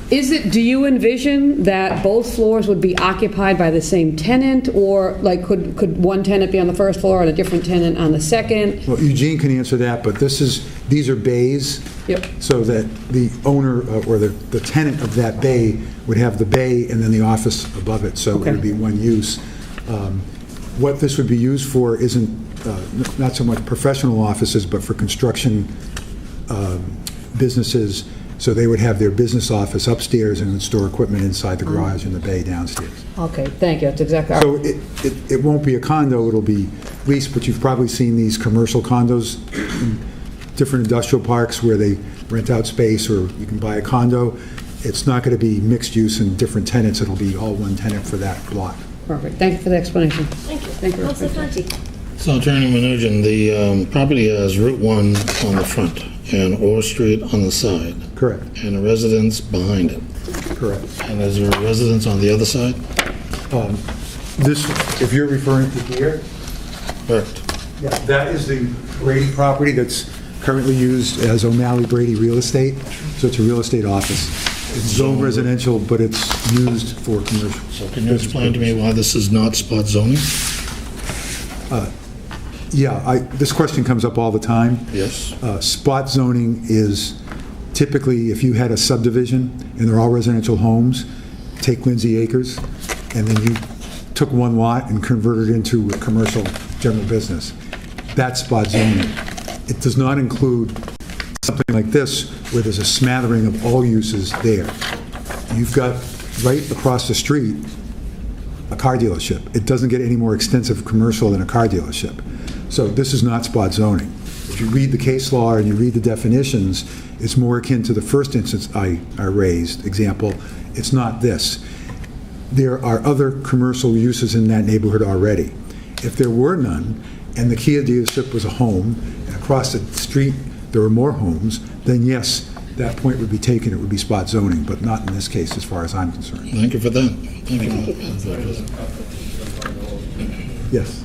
Do you envision that both floors would be occupied by the same tenant, or like could one tenant be on the first floor and a different tenant on the second? Well, Eugene can answer that, but these are bays. Yep. So that the owner or the tenant of that bay would have the bay and then the office above it, so Okay. it would be one use. What this would be used for isn't not so much professional offices, but for construction businesses. So they would have their business office upstairs and would store equipment inside the garage and the bay downstairs. Okay, thank you. That's exactly. So it won't be a condo, it'll be leased, but you've probably seen these commercial condos in different industrial parks where they rent out space, or you can buy a condo. It's not going to be mixed use and different tenants, it'll be all one tenant for that block. Perfect. Thank you for the explanation. Thank you. Thank you. Councilor Conti. So Attorney Mnuchin, the property has Route 1 on the front and Orr Street on the side. Correct. And a residence behind it. Correct. And is there a residence on the other side? This, if you're referring to here? Correct. Yeah, that is the Brady property that's currently used as O'Malley Brady Real Estate, so it's a real estate office. It's zoned residential, but it's used for commercial. So can you explain to me why this is not spot zoning? Yeah, this question comes up all the time. Yes. Spot zoning is typically, if you had a subdivision and they're all residential homes, take Lindsay Acres, and then you took one lot and converted it into a commercial general business. That's spot zoning. It does not include something like this where there's a smattering of all uses there. You've got right across the street a car dealership. It doesn't get any more extensive commercial than a car dealership. So this is not spot zoning. If you read the case law and you read the definitions, it's more akin to the first instance I raised example. It's not this. There are other commercial uses in that neighborhood already. If there were none, and the Kia dealership was a home, and across the street there were more homes, then yes, that point would be taken, it would be spot zoning, but not in this case as far as I'm concerned. Thank you for that. Thank you. Yes.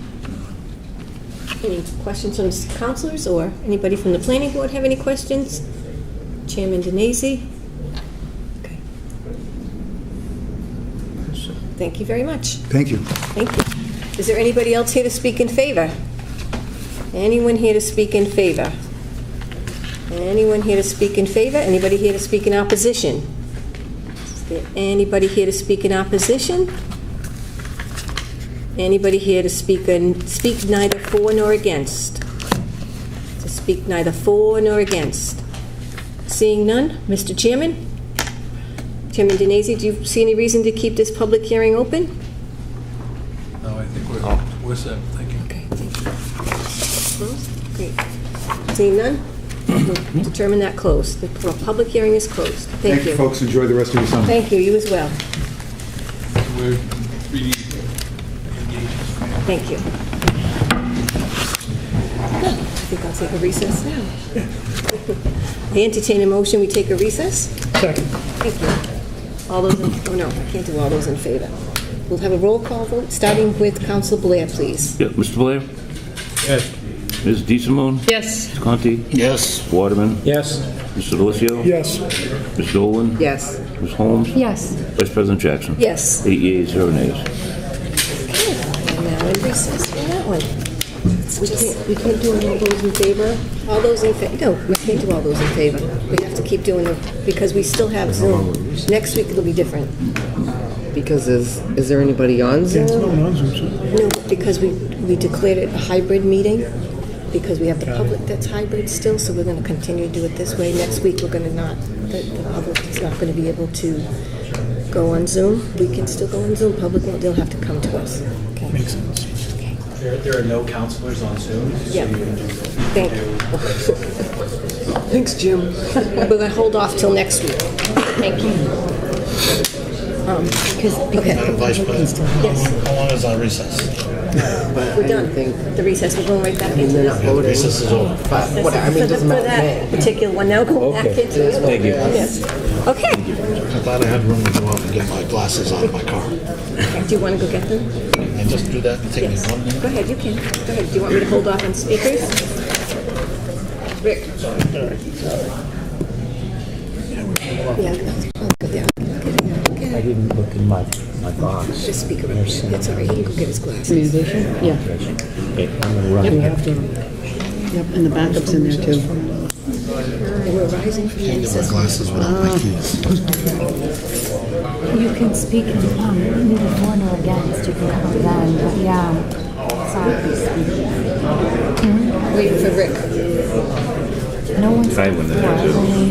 Any questions from councilors or anybody from the planning board have any questions? Chairman Denese? Okay. Thank you very much. Thank you. Thank you. Is there anybody else here to speak in favor? Anyone here to speak in favor? Anyone here to speak in favor? Anybody here to speak in opposition? Is there anybody here to speak in opposition? Anybody here to speak neither for nor against? To speak neither for nor against? Seeing none, Mr. Chairman? Chairman Denese, do you see any reason to keep this public hearing open? No, I think we're set. Thank you. Okay, thank you. Closed? Great. Seeing none, we'll determine that closed. The public hearing is closed. Thank you. folks. Enjoy the rest of your summer. Thank you. You as well. We're really engaged. Thank you. I think I'll take a recess now. I entertain a motion, we take a recess. Second. Thank you. All those in, oh no, I can't do all those in favor. We'll have a roll call vote, starting with Council Blair, please. Yeah, Mr. Blair? Yes. Ms. DeSimone? Yes. Mr. Conti? Yes. Waterman? Yes. Mr. Delizio? Yes. Ms. Dolan? Yes. Ms. Holmes? Yes. Vice President Jackson? Yes. 8 yeas, 0 nays. Okay, we're now in recess for that one. We can't do all those in favor? All those in favor? No, we can't do all those in favor. We have to keep doing them, because we still have Zoom. Next week it'll be different. Because is there anybody on Zoom? No, because we declared it a hybrid meeting, because we have the public that's hybrid still, so we're going to continue to do it this way. Next week, we're going to not, the public is not going to be able to go on Zoom. We can still go on Zoom. Public won't, they'll have to come to us. Okay. Makes sense. Okay. There are no counselors on Zoom? Yeah. Thank you. Thanks, Jim. We're going to hold off till next week. Thank you. Madam Vice President, Yes. how long is our recess? We're done. The recess, we're going right back into They're not this. voting. Recess is over. But what, I mean, it doesn't For matter to that me. particular one, now go back into it. Thank you. Yes. Okay. I thought I had room to go out and get my glasses out of my car. Okay, do you want to go get them? And just do that and take me Yes. 1 minute? Go ahead, you can. Go ahead. Do you want me to hold off on speakers? Rick? Yeah, I'll go down. I didn't look in my box. Just speak over. It's all right, he can go get his glasses. Communication? Yeah. Okay, I'm gonna run. You have to, yep, and the backup's in there too. And we're rising from the Can't get my recess. glasses without my keys. You can speak neither for nor against. You can come up then, but yeah. Sorry. Wait for Rick. No one's I wouldn't have had to. only.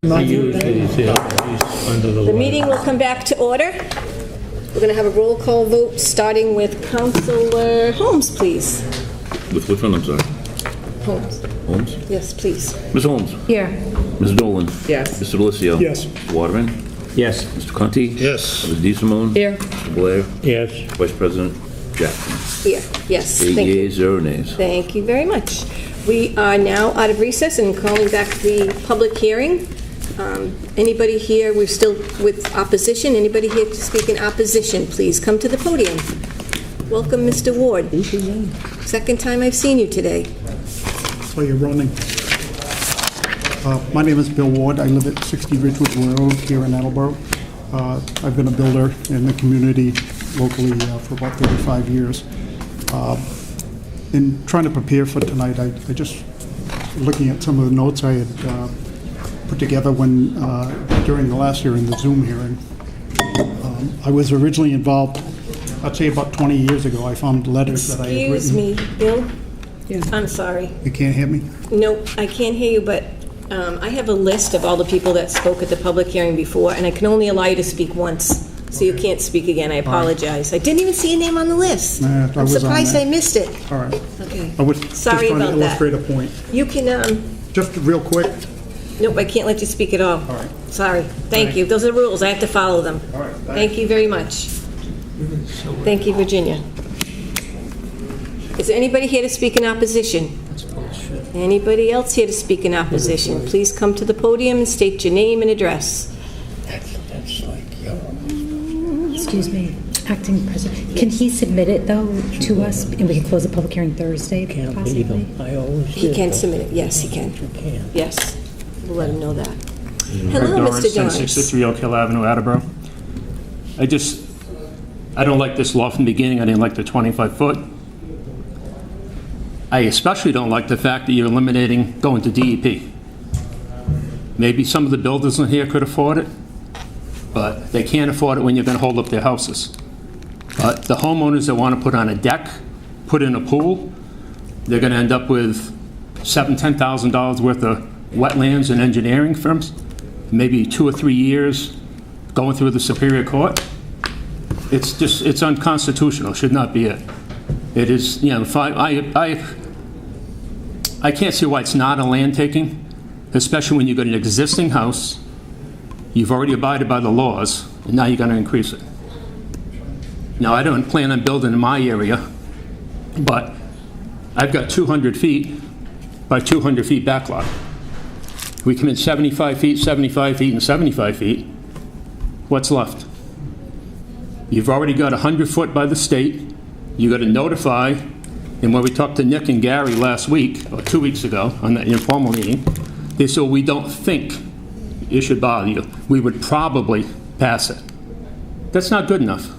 The meeting will come back to order. We're going to have a roll call vote, starting with Councilor Holmes, please. With which one, I'm sorry? Holmes. Holmes? Yes, please. Ms. Holmes? Here. Ms. Dolan? Yes. Mr. Delissio? Yes. Mr. Waterman? Yes. Mr. Conti? Yes. Ms. DeSimone? Here. Mr. Blair? Yes. Vice President Jackson? Here, yes, 8 thank you. yeas, 0 nays. Thank you very much. We are now out of recess and calling back the public hearing. Anybody here, we're still with opposition. Anybody here to speak in opposition, please come to the podium. Welcome, Mr. Ward. Second time I've seen you today. So you're running. My name is Bill Ward. I live at 60 Ridgewood Road here in Attleboro. I've been a builder in the community locally for about 35 years. In trying to prepare for tonight, I just, looking at some of the notes I had put together when during the last year in the Zoom hearing. I was originally involved, I'd say about 20 years ago. I found letters that I had written. Excuse me, Bill? I'm sorry. You can't hear me? No, I can't hear you, but I have a list of all the people that spoke at the public hearing before, and I can only allow you to speak once, so you can't speak again. I apologize. I didn't even see your name on the list. I I'm was on surprised that. I missed it. All right. Okay. I was Sorry just trying about to that. illustrate a point. You can, Just real quick. nope, I can't let you speak at all. All right. Sorry. Thank you. Those are the rules. I have to follow them. All right. Thank you very much. Thank you, Virginia. Is there anybody here to speak in opposition? Anybody else here to speak in opposition? Please come to the podium and state your name and address. Excuse me, Acting President. Can he submit it, though, to us, and we can close the public hearing Thursday, possibly? He can submit it. Yes, he can. Yes. We'll let him know that. Hello, Mr. Dorrance. 1063 Oak Hill Avenue, Attleboro. I don't like this law from the beginning. I didn't like the 25-foot. I especially don't like the fact that you're eliminating going to DEP. Maybe some of the builders in here could afford it, but they can't afford it when you're going to hold up their houses. But the homeowners that want to put on a deck, put in a pool, they're going to end up with $7,000, $10,000 worth of wetlands and engineering firms, maybe 2 or 3 years going through the Superior Court. It's unconstitutional. Should not be it. It is, you know, I can't see why it's not a land taking, especially when you've got an existing house, you've already abided by the laws, and now you're going to increase it. Now, I don't plan on building in my area, but I've got 200 feet by 200 feet backlot. We come in 75 feet, 75 feet, and 75 feet. What's left? You've already got 100 foot by the state. You got to notify, and when we talked to Nick and Gary last week, or 2 weeks ago, on that informal meeting, they said, we don't think it should bother you. We would probably pass it. That's not good enough.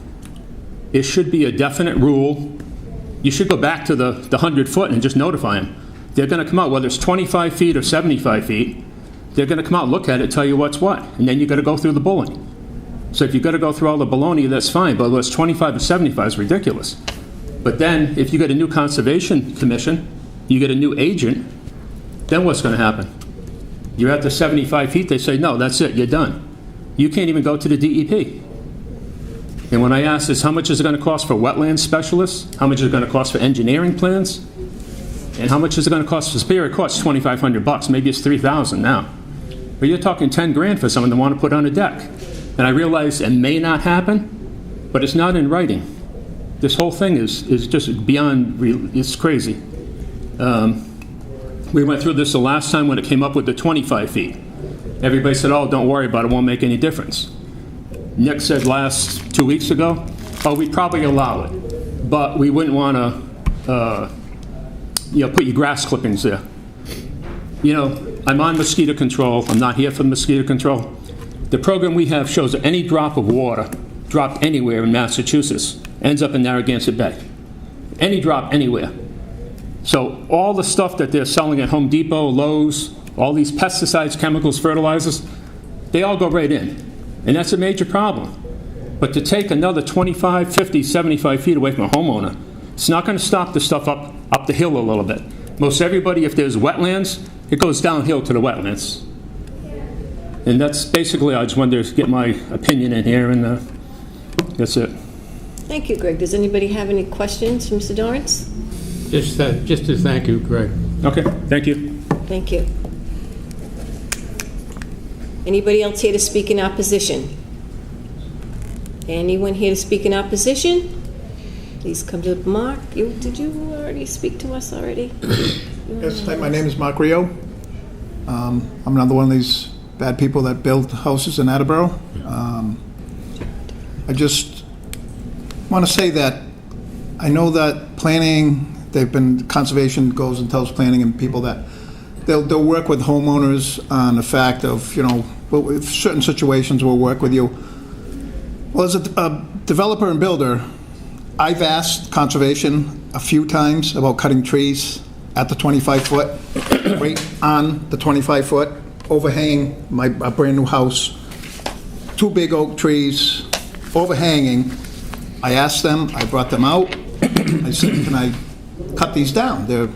It should be a definite rule. You should go back to the 100 foot and just notify them. They're going to come out, whether it's 25 feet or 75 feet, they're going to come out, look at it, tell you what's what, and then you got to go through the bullying. So if you've got to go through all the baloney, that's fine, but whether it's 25 or 75 is ridiculous. But then, if you get a new conservation commission, you get a new agent, then what's going to happen? You're at the 75 feet, they say, no, that's it, you're done. You can't even go to the DEP. And when I ask this, how much is it going to cost for wetland specialists? How much is it going to cost for engineering plans? And how much is it going to cost for Superior Court? It's $2,500. Maybe it's $3,000 now. But you're talking 10 grand for someone to want to put on a deck. And I realize it may not happen, but it's not in writing. This whole thing is just beyond, it's crazy. We went through this the last time when it came up with the 25 feet. Everybody said, oh, don't worry about it, it won't make any difference. Nick said 2 weeks ago, oh, we'd probably allow it, but we wouldn't want to put your grass clippings there. You know, I'm on mosquito control. I'm not here for mosquito control. The program we have shows that any drop of water dropped anywhere in Massachusetts ends up in Narragansett Bay. Any drop anywhere. So all the stuff that they're selling at Home Depot, Lowe's, all these pesticides, chemicals, fertilizers, they all go right in. And that's a major problem. But to take another 25, 50, 75 feet away from a homeowner, it's not going to stop the stuff up the hill a little bit. Most everybody, if there's wetlands, it goes downhill to the wetlands. And that's basically, I just wanted to get my opinion in here, and that's it. Thank you, Greg. Does anybody have any questions for Mr. Dorrance? Just to thank you, Greg. Okay, thank you. Thank you. Anybody else here to speak in opposition? Anyone here to speak in opposition? Please come to Mark. Did you already speak to us already? Yes, hi, my name is Mark Rio. I'm another one of these bad people that build houses in Attleboro. I just want to say that I know that planning, conservation goes and tells planning and people that they'll work with homeowners on the fact of, if certain situations will work with you. Well, as a developer and builder, I've asked conservation a few times about cutting trees at the 25-foot, right on the 25-foot, overhanging a brand-new house. 2 big oak trees overhanging. I asked them, I brought them out. I said, can I cut these down? They're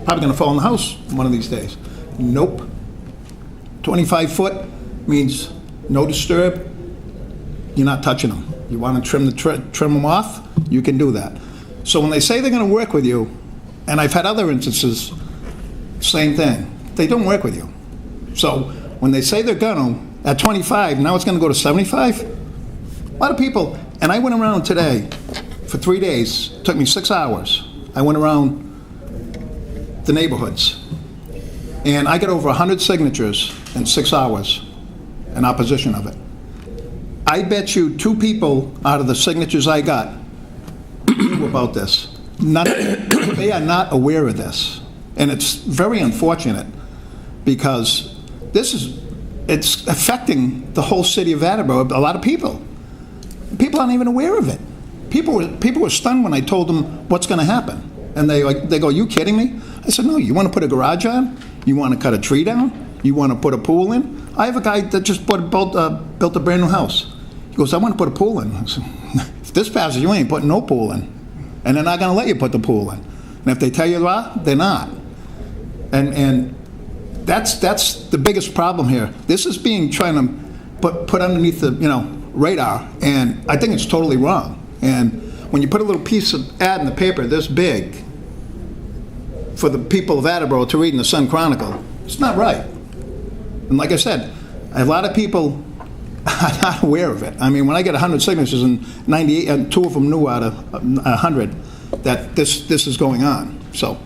probably going to fall in the house one of these days. Nope. 25-foot means no disturb. You're not touching them. You want to trim them off, you can do that. So when they say they're going to work with you, and I've had other instances, same thing. They don't work with you. So when they say they're going to, at 25, now it's going to go to 75? A lot of people, and I went around today for 3 days. It took me 6 hours. I went around the neighborhoods, and I got over 100 signatures in 6 hours in opposition of it. I bet you 2 people out of the signatures I got knew about this. They are not aware of this. And it's very unfortunate because it's affecting the whole city of Attleboro, a lot of people. People aren't even aware of it. People were stunned when I told them what's going to happen. And they go, you kidding me? I said, no, you want to put a garage on? You want to cut a tree down? You want to put a pool in? I have a guy that just built a brand new house. He goes, I want to put a pool in. I said, if this passes, you ain't putting no pool in. And they're not going to let you put the pool in. And if they tell you they're not. And that's the biggest problem here. This is being trying to put underneath the radar, and I think it's totally wrong. And when you put a little piece of ad in the paper this big for the people of Attleboro to read in the Sun Chronicle, it's not right. And like I said, a lot of people are not aware of it. I mean, when I get 100 signatures and 98, and 2 of them knew out of 100 that this is going on. So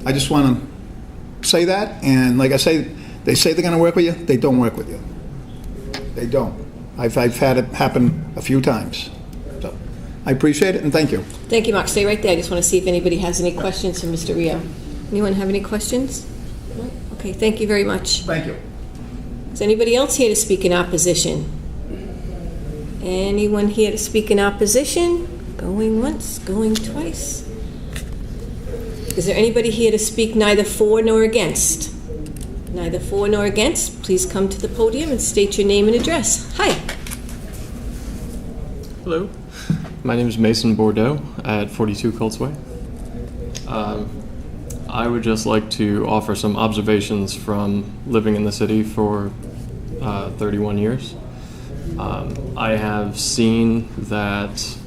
I just want to say that. And like I say, they say they're going to work with you. They don't work with you. They don't. I've had it happen a few times. So I appreciate it and thank you. Thank you, Mark. Stay right there. I just want to see if anybody has any questions for Mr. Rio. Anyone have any questions? No? Okay, thank you very much. Thank you. Is anybody else here to speak in opposition? Anyone here to speak in opposition? Going once, going twice. Is there anybody here to speak neither for nor against? Neither for nor against. Please come to the podium and state your name and address. Hi. Hello. My name is Mason Bordeaux at 42 Coltsway. I would just like to offer some observations from living in the city for 31 years. I have seen that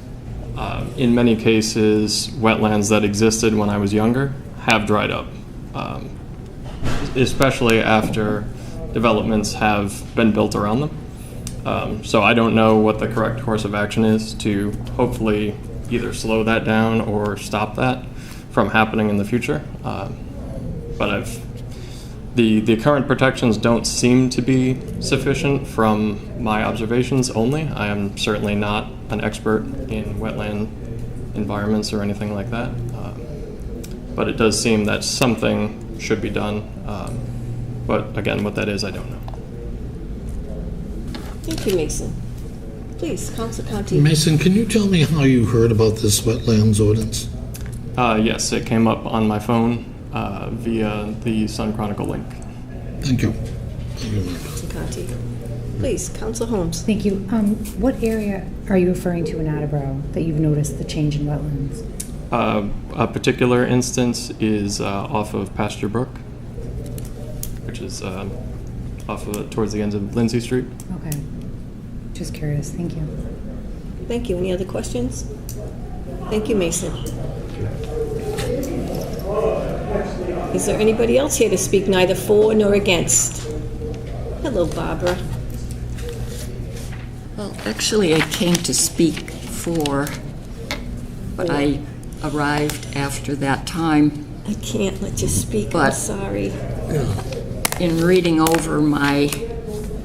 in many cases, wetlands that existed when I was younger have dried up, especially after developments have been built around them. So I don't know what the correct course of action is to hopefully either slow that down or stop that from happening in the future. But the current protections don't seem to be sufficient from my observations only. I am certainly not an expert in wetland environments or anything like that. But it does seem that something should be done. But again, what that is, I don't know. Thank you, Mason. Please, Council Conti. Mason, can you tell me how you heard about this wetlands ordinance? Yes, it came up on my phone via the Sun Chronicle link. Thank you. Council Conti. Please, Council Holmes. Thank you. What area are you referring to in Attleboro that you've noticed the change in wetlands? A particular instance is off of Pasture Brook, which is off of towards the end of Lindsay Street. Okay. Just curious. Thank you. Thank you. Any other questions? Thank you, Mason. Is there anybody else here to speak neither for nor against? Hello, Barbara. Well, actually, I came to speak for, but I arrived after that time. I can't let you speak, I'm But- sorry. In reading over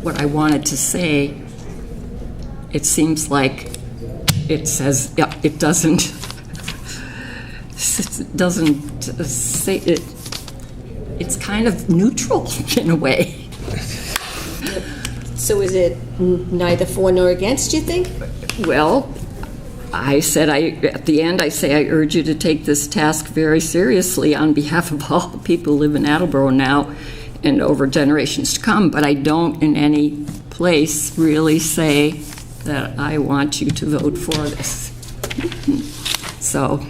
what I wanted to say, it seems like it says, it doesn't say it. It's kind of neutral in a way. So is it neither for nor against, you think? Well, I said, at the end, I say, I urge you to take this task very seriously on behalf of all the people who live in Attleboro now and over generations to come, but I don't in any place really say that I want you to vote for this. So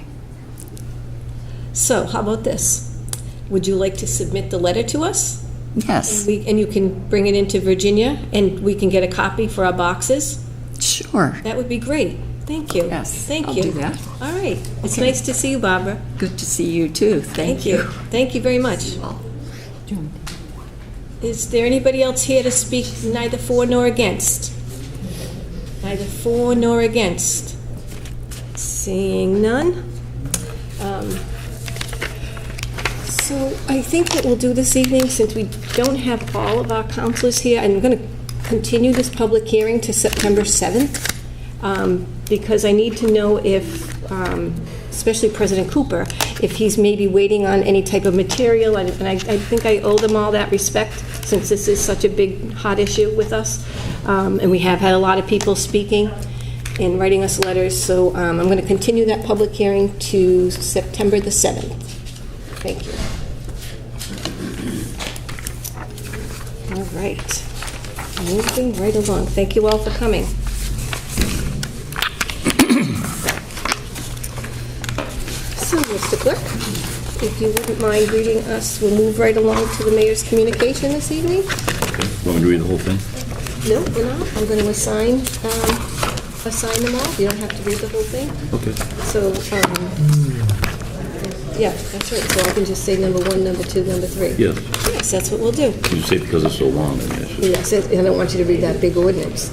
how about this? Would you like to submit the letter to us? Yes. And you can bring it into Virginia, and we can get a copy for our boxes? Sure. That would be great. Thank you. Yes, Thank I'll you. do that. All right. It's Okay. nice to see you, Barbara. Good to see you, too. Thank you. Thank you very much. Is there anybody else here to speak neither for nor against? Neither for nor against. Seeing none. So I think what we'll do this evening, since we don't have all of our counselors here, I'm going to continue this public hearing to September 7th, because I need to know if, especially President Cooper, if he's maybe waiting on any type of material, and I think I owe them all that respect, since this is such a big, hot issue with us. And we have had a lot of people speaking and writing us letters, so I'm going to continue that public hearing to September the 7th. Thank you. All right. Moving right along. Thank you all for coming. So, Mr. Clerk, if you wouldn't mind reading us, we'll move right along to the mayor's communication this evening. Want me to read the whole thing? No, we're not. I'm going to assign them all. You don't have to read the whole thing. Okay. So, yeah, that's right. So I can just say number 1, number 2, number 3. Yes. Yes, that's what we'll do. You say because it's so long, then yes. Yes, I don't want you to read that big ordinance.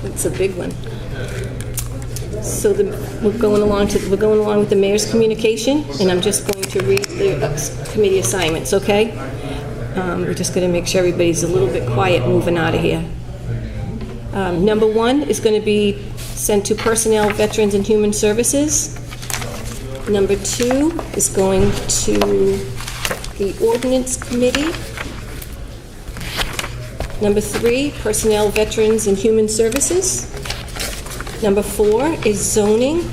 It's a big one. So we're going along with the mayor's communication, and I'm just going to read the committee assignments, okay? We're just going to make sure everybody's a little bit quiet moving out of here. Number 1 is going to be sent to Personnel, Veterans, and Human Services. Number 2 is going to the Ordinance Committee. Number 3, Personnel, Veterans, and Human Services. Number 4 is Zoning.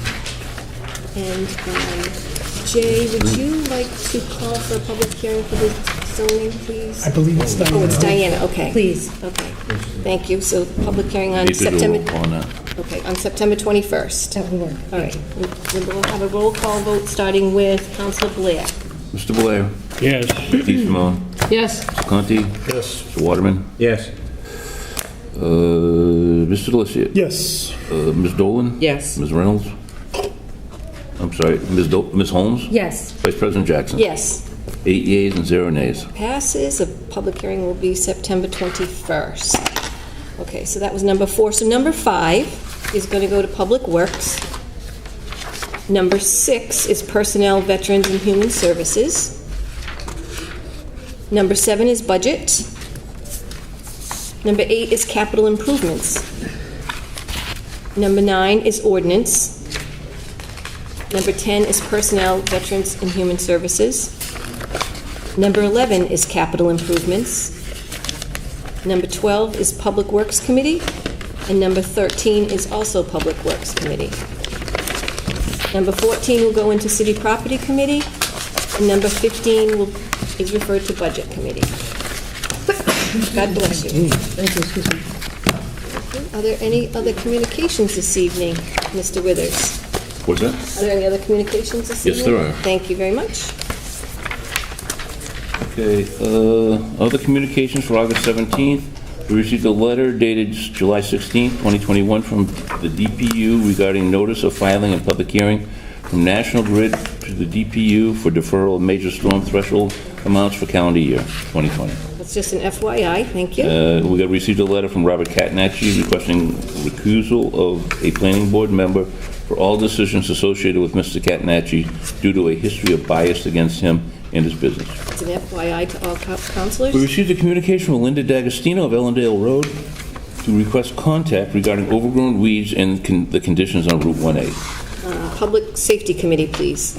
And Jay, would you like to call for a public hearing for the zoning, please? I believe it's Diana. Oh, it's Diana, okay. Please. Okay, thank you. So public hearing on You could do a September... roll call on that. Okay, on September 21st. That will work. All right, we'll have a roll call vote starting with Councilor Blair. Mr. Blair? Yes. Steve Simone? Yes. Mr. Conti? Yes. Mr. Waterman? Yes. Mr. Delicia? Yes. Ms. Dolan? Yes. Ms. Reynolds? I'm sorry, Ms. Holmes? Yes. Vice President Jackson? Yes, 8 yeas and 0 nays. passes. A public hearing will be September 21st. Okay, so that was number 4. So number 5 is going to go to Public Works. Number 6 is Personnel, Veterans, and Human Services. Number 7 is Budget. Number 8 is Capital Improvements. Number 9 is Ordinance. Number 10 is Personnel, Veterans, and Human Services. Number 11 is Capital Improvements. Number 12 is Public Works Committee. And number 13 is also Public Works Committee. Number 14 will go into City Property Committee. And number 15 is referred to Budget Committee. God bless you. Thank you, excuse me. Are there any other communications this evening, Mr. Withers? What's that? Are there any other communications this Yes, evening? there are. Thank you very much. Okay, other communications for August 17th. We received a letter dated July 16th, 2021 from the DPU regarding notice of filing and public hearing from National Grid to the DPU for deferral of major storm threshold amounts for calendar year 2020. That's just an FYI, thank you. We received a letter from Robert Catanacci requesting recusal of a planning board member for all decisions associated with Mr. Catanacci due to a history of bias against him and his business. It's an FYI to all councilors. We received a communication from Linda D'Agostino of Ellendale Road to request contact regarding overgrown weeds and the conditions on Route 1A. Public Safety Committee, please.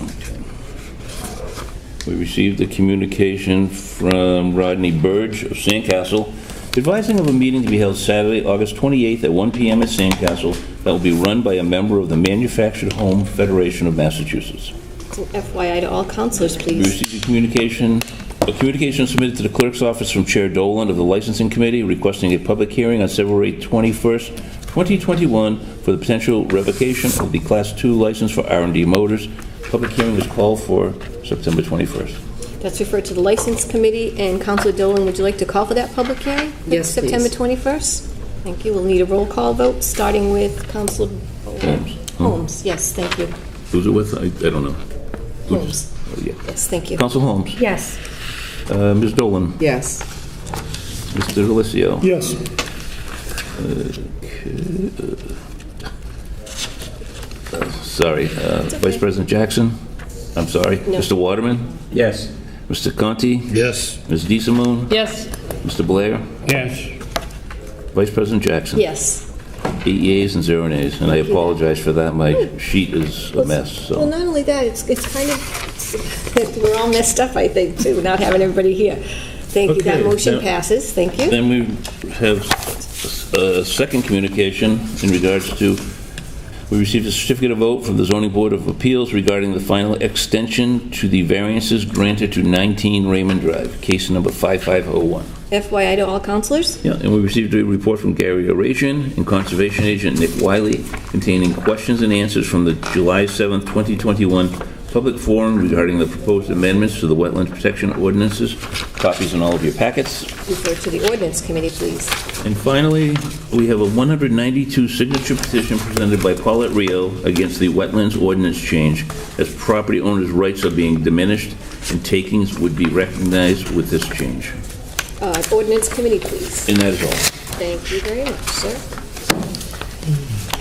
We received a communication from Rodney Burge of Sandcastle advising of a meeting to be held Saturday, August 28th at 1 p.m. at Sandcastle that will be run by a member of the Manufactured Home Federation of Massachusetts. It's an FYI to all councilors, We please. received a communication submitted to the clerk's office from Chair Dolan of the Licensing Committee requesting a public hearing on February 21st, 2021 for the potential revocation of the Class II license for R&D Motors. Public hearing is called for September 21st. That's referred to the License Committee, and Councilor Dolan, would you like to call for that public hearing? Yes, please. September 21st? Thank you. We'll need a roll call vote, starting with Councilor Holmes. Yes, thank you. Who's it with? I don't know. Holmes. Oh, yeah. Yes, thank you. Council Holmes. Yes. Ms. Dolan. Yes. Mr. Delisio. Yes. Sorry. Vice President Jackson. I'm sorry. No. Mr. Waterman. Yes. Mr. Conti. Yes. Ms. DeSimone. Yes. Mr. Blair. Yes. Vice President Jackson. Yes. 8 yeas and 0 nays, and I apologize for that. My sheet is a mess, Well, so. not only that, it's kind of, we're all messed up, I think, too, not having everybody here. Thank you. That Okay, motion now- passes. Thank you. Then we have a second communication in regards to, we received a certificate of vote from the Zoning Board of Appeals regarding the final extension to the variances granted to 19 Raymond Drive, case number 5501. FYI to all councilors. Yeah, and we received a report from Gary Arajian and Conservation Agent Nick Wiley containing questions and answers from the July 7th, 2021 public forum regarding the proposed amendments to the Wetlands Protection Ordinances. Copies in all of your packets. Refer to the Ordinance Committee, please. And finally, we have a 192 signature petition presented by Paulette Rio against the Wetlands Ordinance change, as property owners' rights are being diminished and takings would be recognized with this change. Ordinance Committee, please. And that is all. Thank you very much, sir.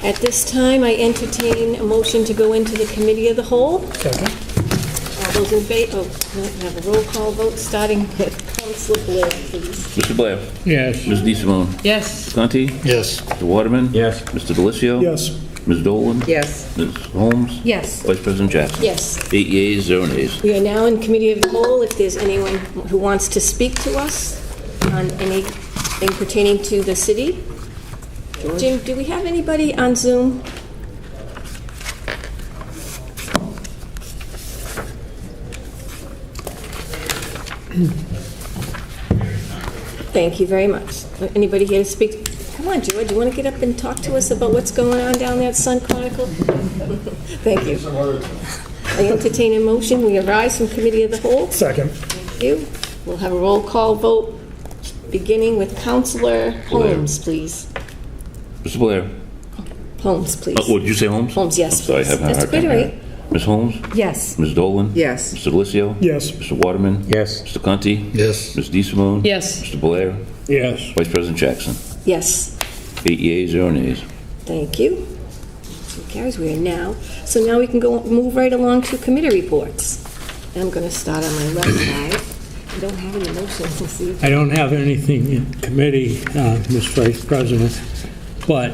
At this time, I entertain a motion to go into the Committee of the Whole. Second. All those in favor, have a roll call vote, starting with Councilor Blair, please. Mr. Blair? Yes. Ms. DeSimone? Yes. Conti? Yes. Mr. Waterman? Yes. Mr. Delisio? Yes. Ms. Dolan? Yes. Ms. Holmes? Yes. Vice President Jackson? Yes. 8 yeas, 0 nays. We are now in Committee of the Whole. If there's anyone who wants to speak to us on anything pertaining to the city. Jim, do we have anybody on Zoom? Thank you very much. Anybody here to speak? Come on, George, you want to get up and talk to us about what's going on down there at Sun Chronicle? Thank you. I entertain a motion. We arise from Committee of the Whole. Second. Thank you. We'll have a roll call vote, beginning with Councilor Holmes, please. Mr. Blair? Holmes, please. Oh, did you say Holmes? Holmes, yes, I'm sorry, I please. have a That's hard quite time all hearing. Ms. Holmes? Yes. Ms. Dolan? Yes. Mr. Delisio? Yes. Mr. Waterman? Yes. Mr. Conti? Yes. Ms. DeSimone? Yes. Mr. Blair? Yes. Vice President Jackson? Yes. 8 yeas, 0 nays. Thank you. So carries. We are now. So now we can move right along to committee reports. I'm going to start on my left side. I don't have any motions this evening. I don't have anything in committee, Ms. Vice President, but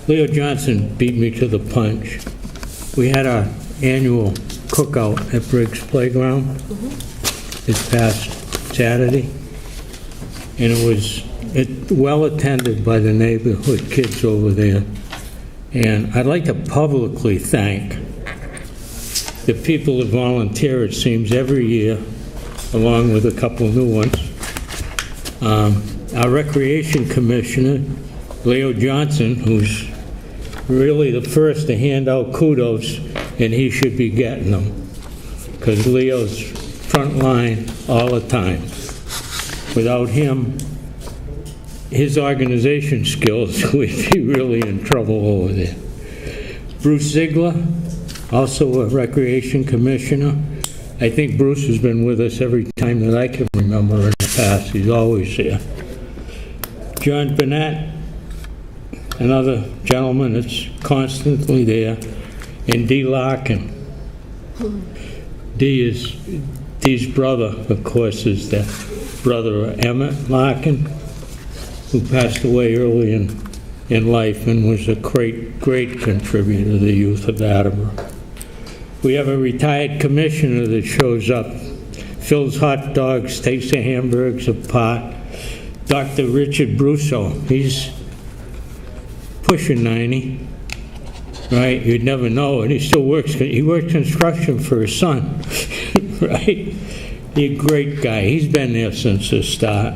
Leo Johnson beat me to the punch. We had our annual cookout at Briggs Playground this past Saturday, and it was well attended by the neighborhood kids over there. And I'd like to publicly thank the people that volunteer, it seems, every year, along with a couple of new ones. Our Recreation Commissioner, Leo Johnson, who's really the first to hand out kudos, and he should be getting them, because Leo's front line all the time. Without him, his organization skills, we'd be really in trouble over there. Bruce Ziegler, also a Recreation Commissioner. I think Bruce has been with us every time that I can remember in the past. He's always here. John Burnett, another gentleman that's constantly there, and Dee Larkin. Dee's brother, of course, is the brother of Emmett Larkin, who passed away early in life and was a great contributor to the youth of Attleboro. We have a retired commissioner that shows up, fills hot dogs, takes the hamburgers apart. Dr. Richard Brusso, he's pushing 90, right? You'd never know it. He still works. He works construction for his son, right? He's a great guy. He's been there since the start.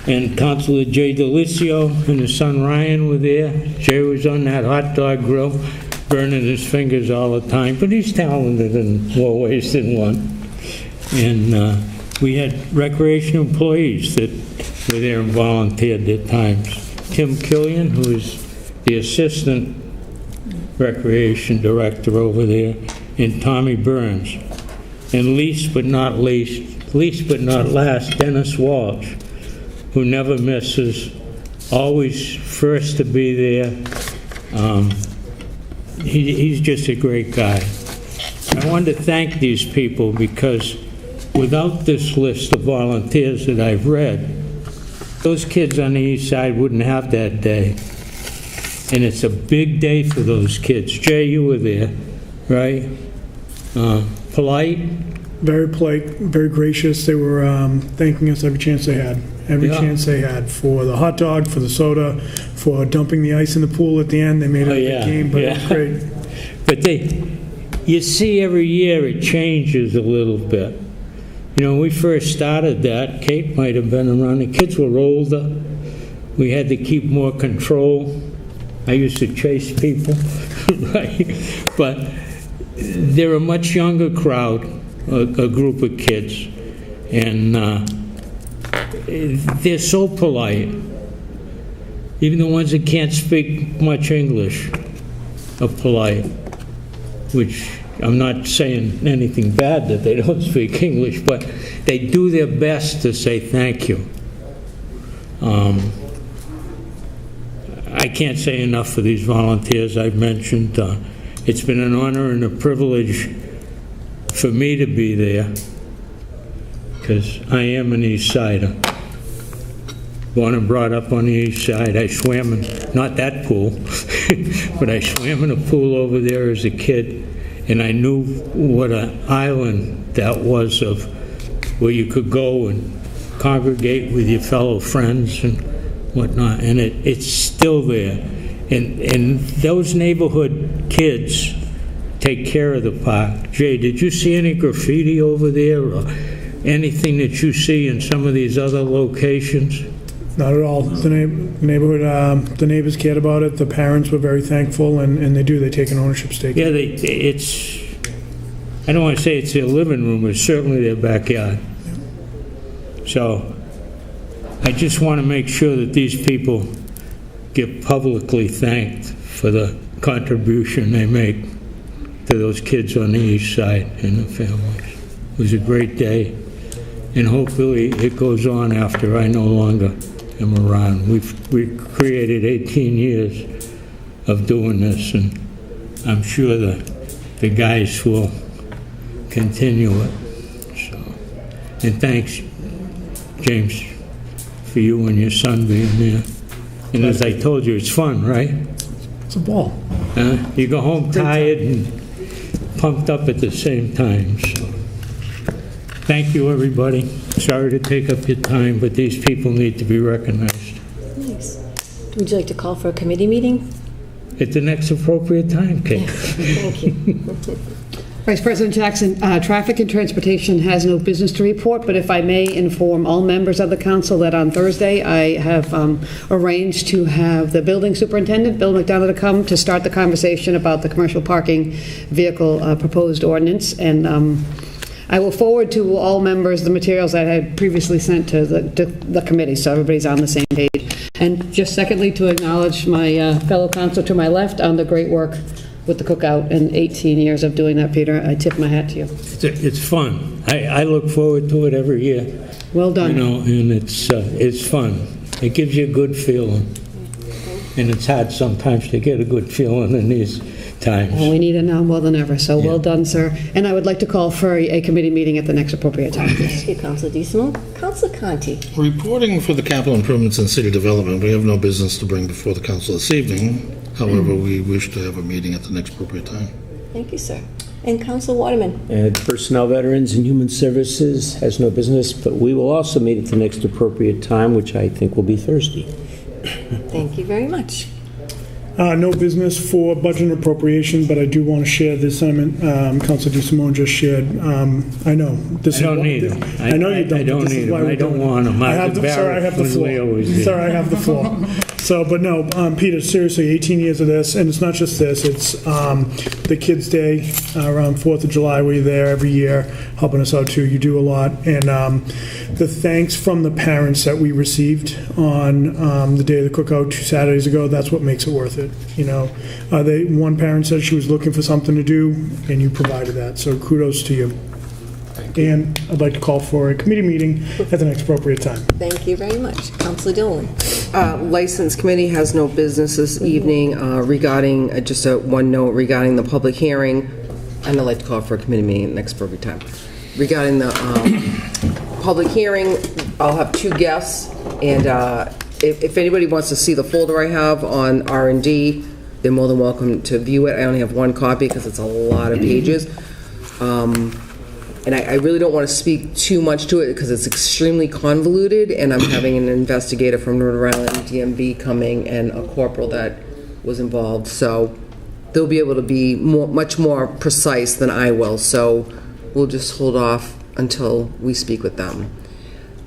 And Councilor Jay Delicio and his son Ryan were there. Jay was on that hot dog grill, burning his fingers all the time, but he's talented in more ways than one. And we had recreation employees that were there and volunteered their times. Tim Killian, who is the assistant recreation director over there, and Tommy Burns. And least but not last, Dennis Walsh, who never misses, always first to be there. He's just a great guy. I wanted to thank these people because without this list of volunteers that I've read, those kids on the east side wouldn't have that day. And it's a big day for those kids. Jay, you were there, right? Polite? Very polite, very gracious. They were thanking us every chance they had. Every chance they had for the hot dog, for the soda, for dumping the ice in the pool at the end. They made it a big game, but it was great. But you see every year it changes a little bit. You know, when we first started that, Kate might have been around. The kids were older. We had to keep more control. I used to chase people, right? But they're a much younger crowd, a group of kids, and they're so polite. Even the ones that can't speak much English are polite, which I'm not saying anything bad that they don't speak English, but they do their best to say thank you. I can't say enough for these volunteers I've mentioned. It's been an honor and a privilege for me to be there because I am an East Sider. Born and brought up on the East Side. I swam in, not that pool, but I swam in a pool over there as a kid, and I knew what an island that was of where you could go and congregate with your fellow friends and whatnot, and it's still there. And those neighborhood kids take care of the park. Jay, did you see any graffiti over there or anything that you see in some of these other locations? Not at all. The neighborhood, the neighbors cared about it. The parents were very thankful, and they take an ownership stake. Yeah, it's, I don't want to say it's their living room, but it's certainly their backyard. So I just want to make sure that these people get publicly thanked for the contribution they make to those kids on the east side and the families. It was a great day, and hopefully it goes on after I no longer am around. We've created 18 years of doing this, and I'm sure the guys will continue it. So, and thanks, James, for you and your son being there. And as I told you, it's fun, right? It's a ball. You go home tired and pumped up at the same time. So, thank you, everybody. Sorry to take up your time, but these people need to be recognized. Nice. Would you like to call for a committee meeting? At the next appropriate time, Kate. Thank you. Vice President Jackson, Traffic and Transportation has no business to report, but if I may inform all members of the council that on Thursday I have arranged to have the building superintendent, Bill McDonough, to come to start the conversation about the commercial parking vehicle proposed ordinance. And I will forward to all members the materials that I had previously sent to the committee, so everybody's on the same page. And just secondly, to acknowledge my fellow councilor to my left on the great work with the cookout and 18 years of doing that, Peter. I tip my hat to you. It's fun. I look forward to it every year. Well done. You know, and it's fun. It gives you a good feeling. And it's hard sometimes to get a good feeling in these times. Well, we need it now more than ever, so well done, sir. And I would like to call for a committee meeting at the next appropriate time. Thank you, Councilor DeSimone. Councilor Conti. Reporting for the capital improvements and city development, we have no business to bring before the council this evening. However, we wish to have a meeting at the next appropriate time. Thank you, sir. And Councilor Waterman. Personnel, Veterans, and Human Services has no business, but we will also meet at the next appropriate time, which I think will be Thursday. Thank you very much. No business for budget and appropriation, but I do want to share the sentiment Councilor DeSimone just shared. I know. I don't need them. I know you don't. I don't need them. I don't want them. Sir, I have the floor. Sir, I have the floor. So, but no, Peter, seriously, 18 years of this, and it's not just this, it's the Kids' Day around 4th of July, we're there every year, helping us out too. You do a lot. And the thanks from the parents that we received on the day of the cookout 2 Saturdays ago, that's what makes it worth it. You know, one parent said she was looking for something to do, and you provided that. So kudos to you. And I'd like to call for a committee meeting at the next appropriate time. Thank you very much. Councilor Dolan. License Committee has no business this evening regarding, just one note regarding the public hearing, and I'd like to call for a committee meeting at the next appropriate time. Regarding the public hearing, I'll have 2 guests, and if anybody wants to see the folder I have on R&D, they're more than welcome to view it. I only have 1 copy because it's a lot of pages. And I really don't want to speak too much to it because it's extremely convoluted, and I'm having an investigator from Rhode Island DMV coming and a corporal that was involved. So they'll be able to be much more precise than I will. So we'll just hold off until we speak with them.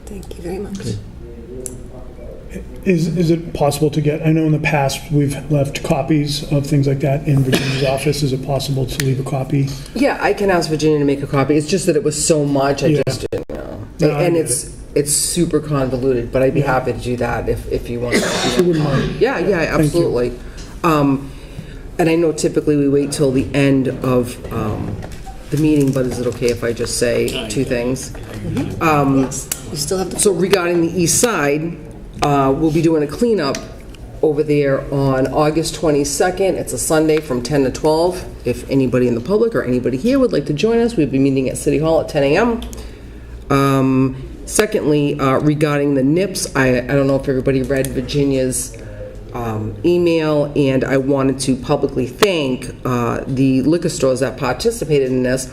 Thank you very much. Okay. Is it possible to get, I know in the past we've left copies of things like that in Virginia's office. Is it possible to leave a copy? Yeah, I can ask Virginia to make a copy. It's just that it was so much, I just didn't know. No, and it's super convoluted, but I'd be happy to do that if you want. If you wouldn't mind. Yeah, absolutely. And I know typically we wait till the end of the meeting, but is it okay if I just say 2 things? Yes, you still have the. So regarding the east side, we'll be doing a cleanup over there on August 22nd. It's a Sunday from 10 to 12. If anybody in the public or anybody here would like to join us, we'll be meeting at City Hall at 10 a.m. Secondly, regarding the NIPS, I don't know if everybody read Virginia's email, and I wanted to publicly thank the liquor stores that participated in this,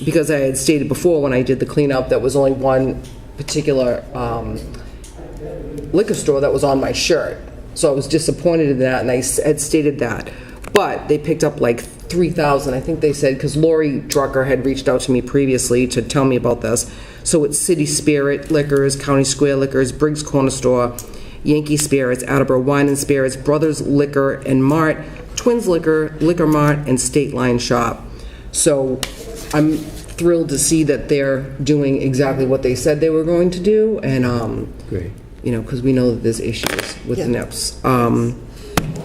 because I had stated before when I did the cleanup that was only one particular liquor store that was on my shirt. So I was disappointed in that, and I had stated that. But they picked up like 3,000, I think they said, because Lori Drucker had reached out to me previously to tell me about this. So it's City Spirit Liquors, County Square Liquors, Briggs Corner Store, Yankee Spirits, Attleboro Wine and Spirits, Brothers Liquor and Mart, Twins Liquor, Liquor Mart, and State Line Shop. So I'm thrilled to see that they're doing exactly what they said they were going to do, and Great. You know, because we know that there's issues with the NIPS. And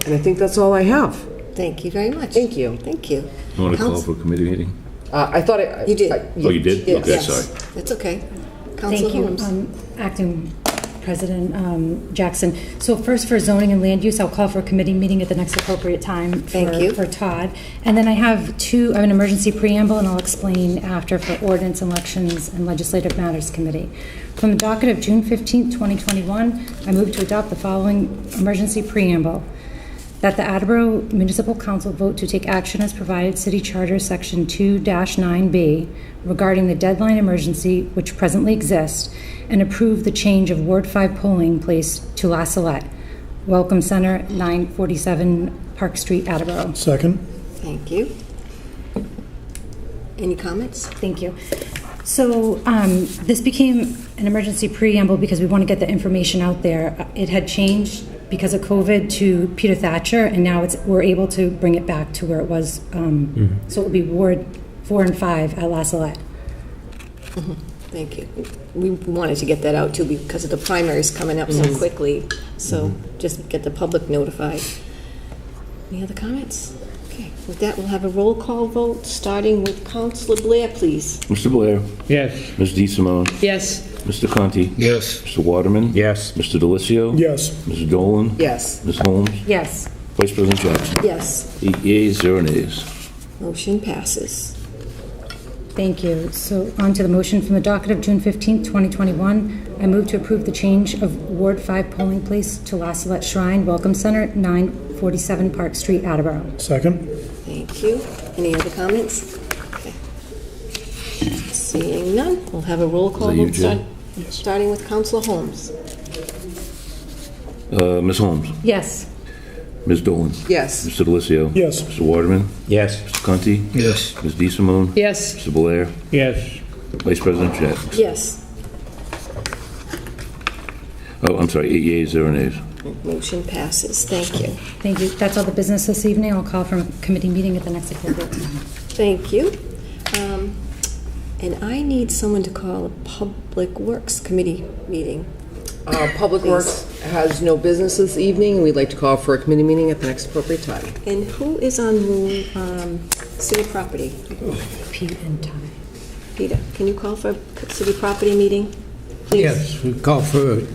I think that's all I have. Thank you very much. Thank you. Thank you. You want to call for a committee meeting? I thought you did. Oh, you did? Yes. Okay, Yes. sorry. That's okay. Councilor Thank you, Holmes. Acting President Jackson. So first, for zoning and land use, I'll call for a committee meeting at the next appropriate time for Todd. And then I have an emergency preamble, and I'll explain after for ordinance, elections, and legislative matters committee. From the docket of June 15th, 2021, I move to adopt the following emergency preamble. That the Attleboro Municipal Council vote to take action as provided City Charter Section 2-9B regarding the deadline emergency which presently exists, and approve the change of Ward 5 polling place to La Salette, Welcome Center, 947 Park Street, Attleboro. Second. Thank you. Any comments? Thank you. So this became an emergency preamble because we want to get the information out there. It had changed because of COVID to Peter Thatcher, and now we're able to bring it back to where it was. So it will be Ward 4 and 5 at La Salette. Thank you. We wanted to get that out too because of the primaries coming up so quickly. So just get the public notified. Any other comments? Okay, with that, we'll have a roll call vote, starting with Councilor Blair, please. Mr. Blair? Yes. Ms. DeSimone? Yes. Mr. Conti? Yes. Mr. Waterman? Yes. Mr. Delicio? Yes. Mrs. Dolan? Yes. Ms. Holmes? Yes. Vice President Jackson? Yes. 8 yeas, 0 nays. Motion passes. Thank you. So on to the motion from the docket of June 15th, 2021. I move to approve the change of Ward 5 polling place to La Salette Shrine Welcome Center, 947 Park Street, Attleboro. Second. Thank you. Any other comments? Okay. Seeing none, we'll have a roll call Is that you, vote, Jim? starting with Councilor Holmes. Ms. Holmes? Yes. Ms. Dolan? Yes. Mr. Delicio? Yes. Mr. Waterman? Yes. Mr. Conti? Yes. Ms. DeSimone? Yes. Mr. Blair? Yes. Vice President Jackson? Yes. Oh, I'm sorry, 8 yeas, 0 nays. Motion passes. Thank you. Thank you. That's all the business this evening. I'll call for a committee meeting at the next appropriate time. Thank you. And I need someone to call a Public Works Committee meeting. Public Works has no business this evening, and we'd like to call for a committee meeting at the next appropriate time. And who is on city property? Pete and Ty. Peter, can you call for a city property meeting, please? Yes, we call for a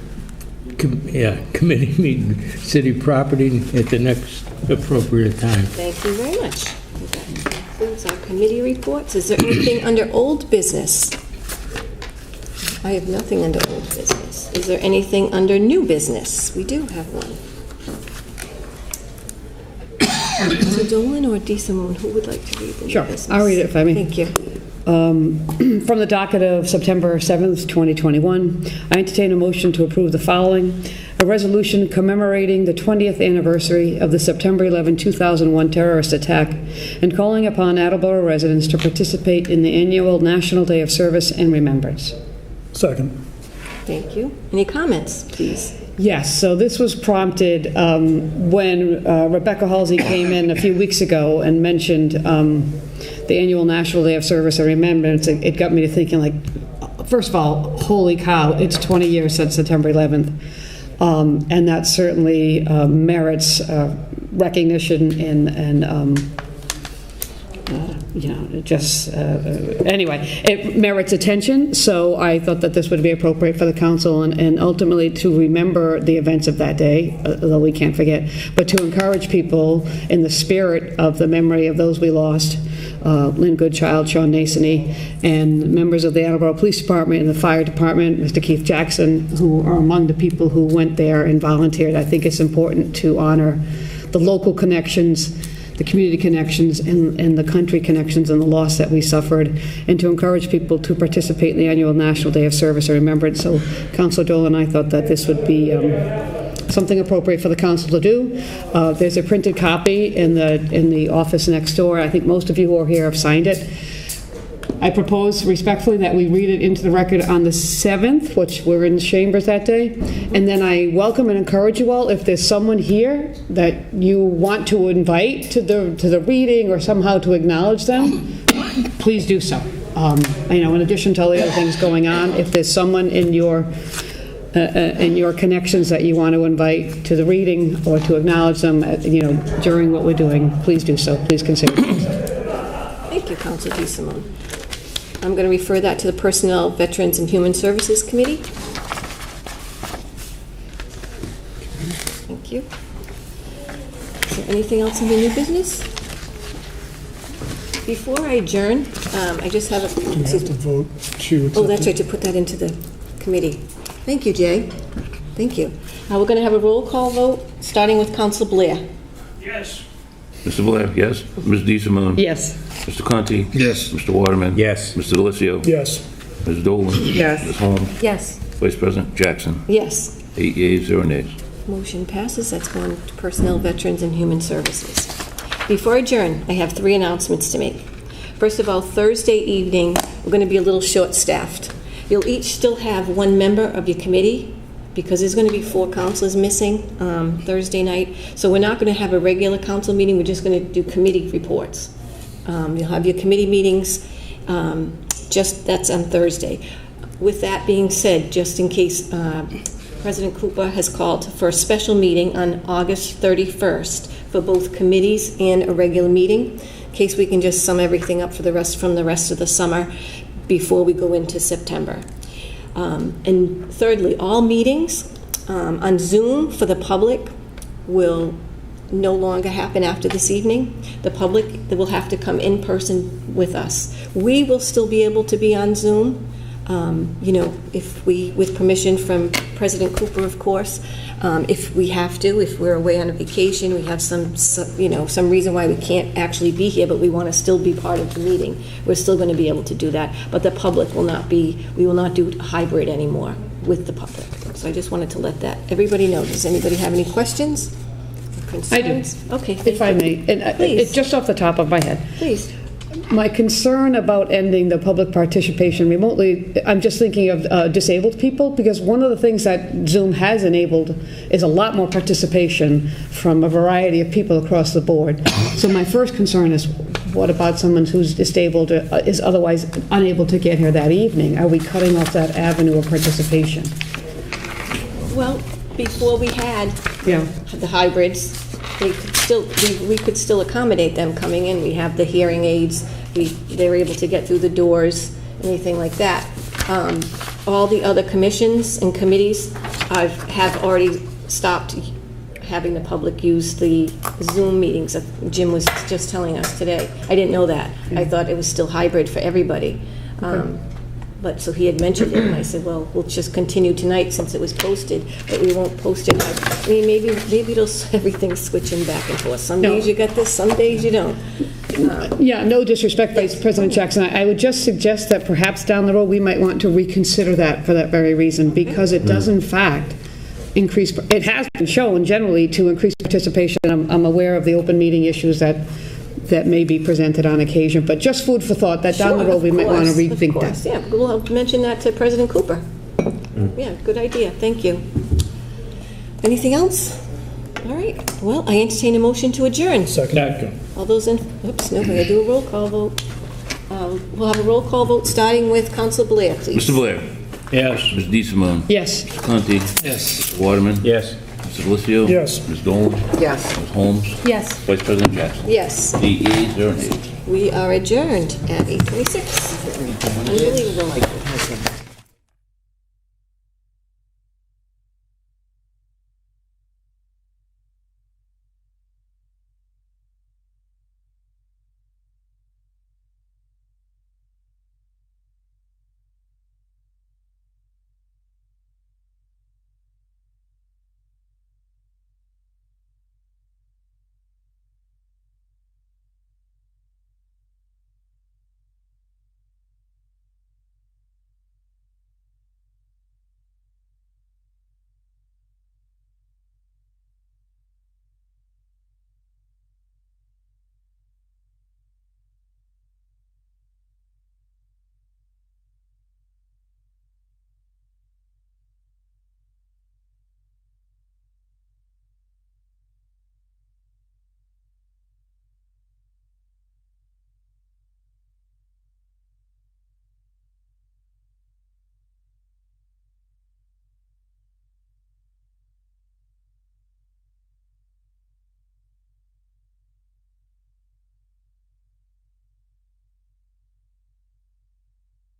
committee meeting, city property, at the next appropriate time. Thank you very much. That concludes our committee reports. Is there anything under old business? I have nothing under old business. Is there anything under new business? We do have one. So Dolan or DeSimone, who would like to read the new Sure, business? I'll read it if I may. Thank you. From the docket of September 7th, 2021, I entertain a motion to approve the following. A resolution commemorating the 20th anniversary of the September 11, 2001 terrorist attack and calling upon Attleboro residents to participate in the annual National Day of Service and Remembrance. Second. Thank you. Any comments, please? Yes, so this was prompted when Rebecca Halsey came in a few weeks ago and mentioned the annual National Day of Service and Remembrance. It got me to thinking, like, first of all, holy cow, it's 20 years since September 11th. And that certainly merits recognition and anyway, it merits attention, so I thought that this would be appropriate for the council and ultimately to remember the events of that day, though we can't forget, but to encourage people in the spirit of the memory of those we lost, Lynn Goodchild, Sean Nasony, and members of the Attleboro Police Department and the Fire Department, Mr. Keith Jackson, who are among the people who went there and volunteered. I think it's important to honor the local connections, the community connections, and the country connections and the loss that we suffered, and to encourage people to participate in the annual National Day of Service and Remembrance. So Councilor Dolan and I thought that this would be something appropriate for the council to do. There's a printed copy in the office next door. I think most of you who are here have signed it. I propose respectfully that we read it into the record on the 7th, which we're in the chambers that day. And then I welcome and encourage you all, if there's someone here that you want to invite to the reading or somehow to acknowledge them, please do so. In addition to all the other things going on, if there's someone in your connections that you want to invite to the reading or to acknowledge them, during what we're doing, please do so. Please consider doing so. Thank you, Councilor DeSimone. I'm going to refer that to the Personnel, Veterans, and Human Services Committee. Thank you. Is there anything else in the new business? Before I adjourn, I just have a... Do we have to vote to... Oh, that's right, to put that into the committee. Thank you, Jay. Thank you. Now we're going to have a roll call vote, starting with Councilor Blair. Yes. Mr. Blair, yes. Ms. DeSimone? Yes. Mr. Conti? Yes. Mr. Waterman? Yes. Mr. Delicio? Yes. Ms. Dolan? Yes. Ms. Holmes? Yes. Vice President Jackson? Yes. 8 yeas, 0 nays. Motion passes. That's going to Personnel, Veterans, and Human Services. Before I adjourn, I have 3 announcements to make. First of all, Thursday evening, we're going to be a little short-staffed. You'll each still have 1 member of your committee, because there's going to be 4 councilors missing Thursday night. So we're not going to have a regular council meeting. We're just going to do committee reports. You'll have your committee meetings. That's on Thursday. With that being said, just in case President Cooper has called for a special meeting on August 31st for both committees and a regular meeting, in case we can just sum everything up for the rest of the summer before we go into September. And thirdly, all meetings on Zoom for the public will no longer happen after this evening. The public will have to come in person with us. We will still be able to be on Zoom, if we, with permission from President Cooper, of course, if we have to, if we're away on a vacation, we have some reason why we can't actually be here, but we want to still be part of the meeting. We're still going to be able to do that, but the public will not be, we will not do hybrid anymore with the public. So I just wanted to let everybody know. Does anybody have any questions? I do. Okay. If I may, and Please. just off the top of my head. Please. My concern about ending the public participation remotely, I'm just thinking of disabled people, because one of the things that Zoom has enabled is a lot more participation from a variety of people across the board. So my first concern is, what about someone who's disabled, is otherwise unable to get here that evening? Are we cutting off that avenue of participation? Well, before we had the hybrids, we could still accommodate them coming in. We have the hearing aids. They were able to get through the doors, anything like that. All the other commissions and committees have already stopped having the public use the Zoom meetings that Jim was just telling us today. I didn't know that. I thought it was still hybrid for everybody. But so he had mentioned it, and I said, well, we'll just continue tonight since it was posted, but we won't post it. I mean, maybe everything's switching back and forth. Some days you get this, some days you don't. Yeah, no disrespect, Vice President Jackson. I would just suggest that perhaps down the road, we might want to reconsider that for that very reason, because it does in fact increase, it has been shown generally to increase participation. I'm aware of the open meeting issues that may be presented on occasion, but just food for thought that down the road we might want to rethink that. Yeah, we'll mention that to President Cooper. Yeah, good idea. Thank you. Anything else? All right. Well, I entertain a motion to adjourn. Second. All those in, oops, no, we're going to do a roll call vote. We'll have a roll call vote starting with Council Blair, please. Mr. Blair? Yes. Ms. DeSimone? Yes. Mr. Conti? Yes. Mr. Waterman? Yes. Mr. Delicio? Yes. Ms. Dolan? Yes. Ms. Holmes? Yes. Vice President Jackson? Yes. The yeas are nays. We are adjourned at 8:26. Unbelievable.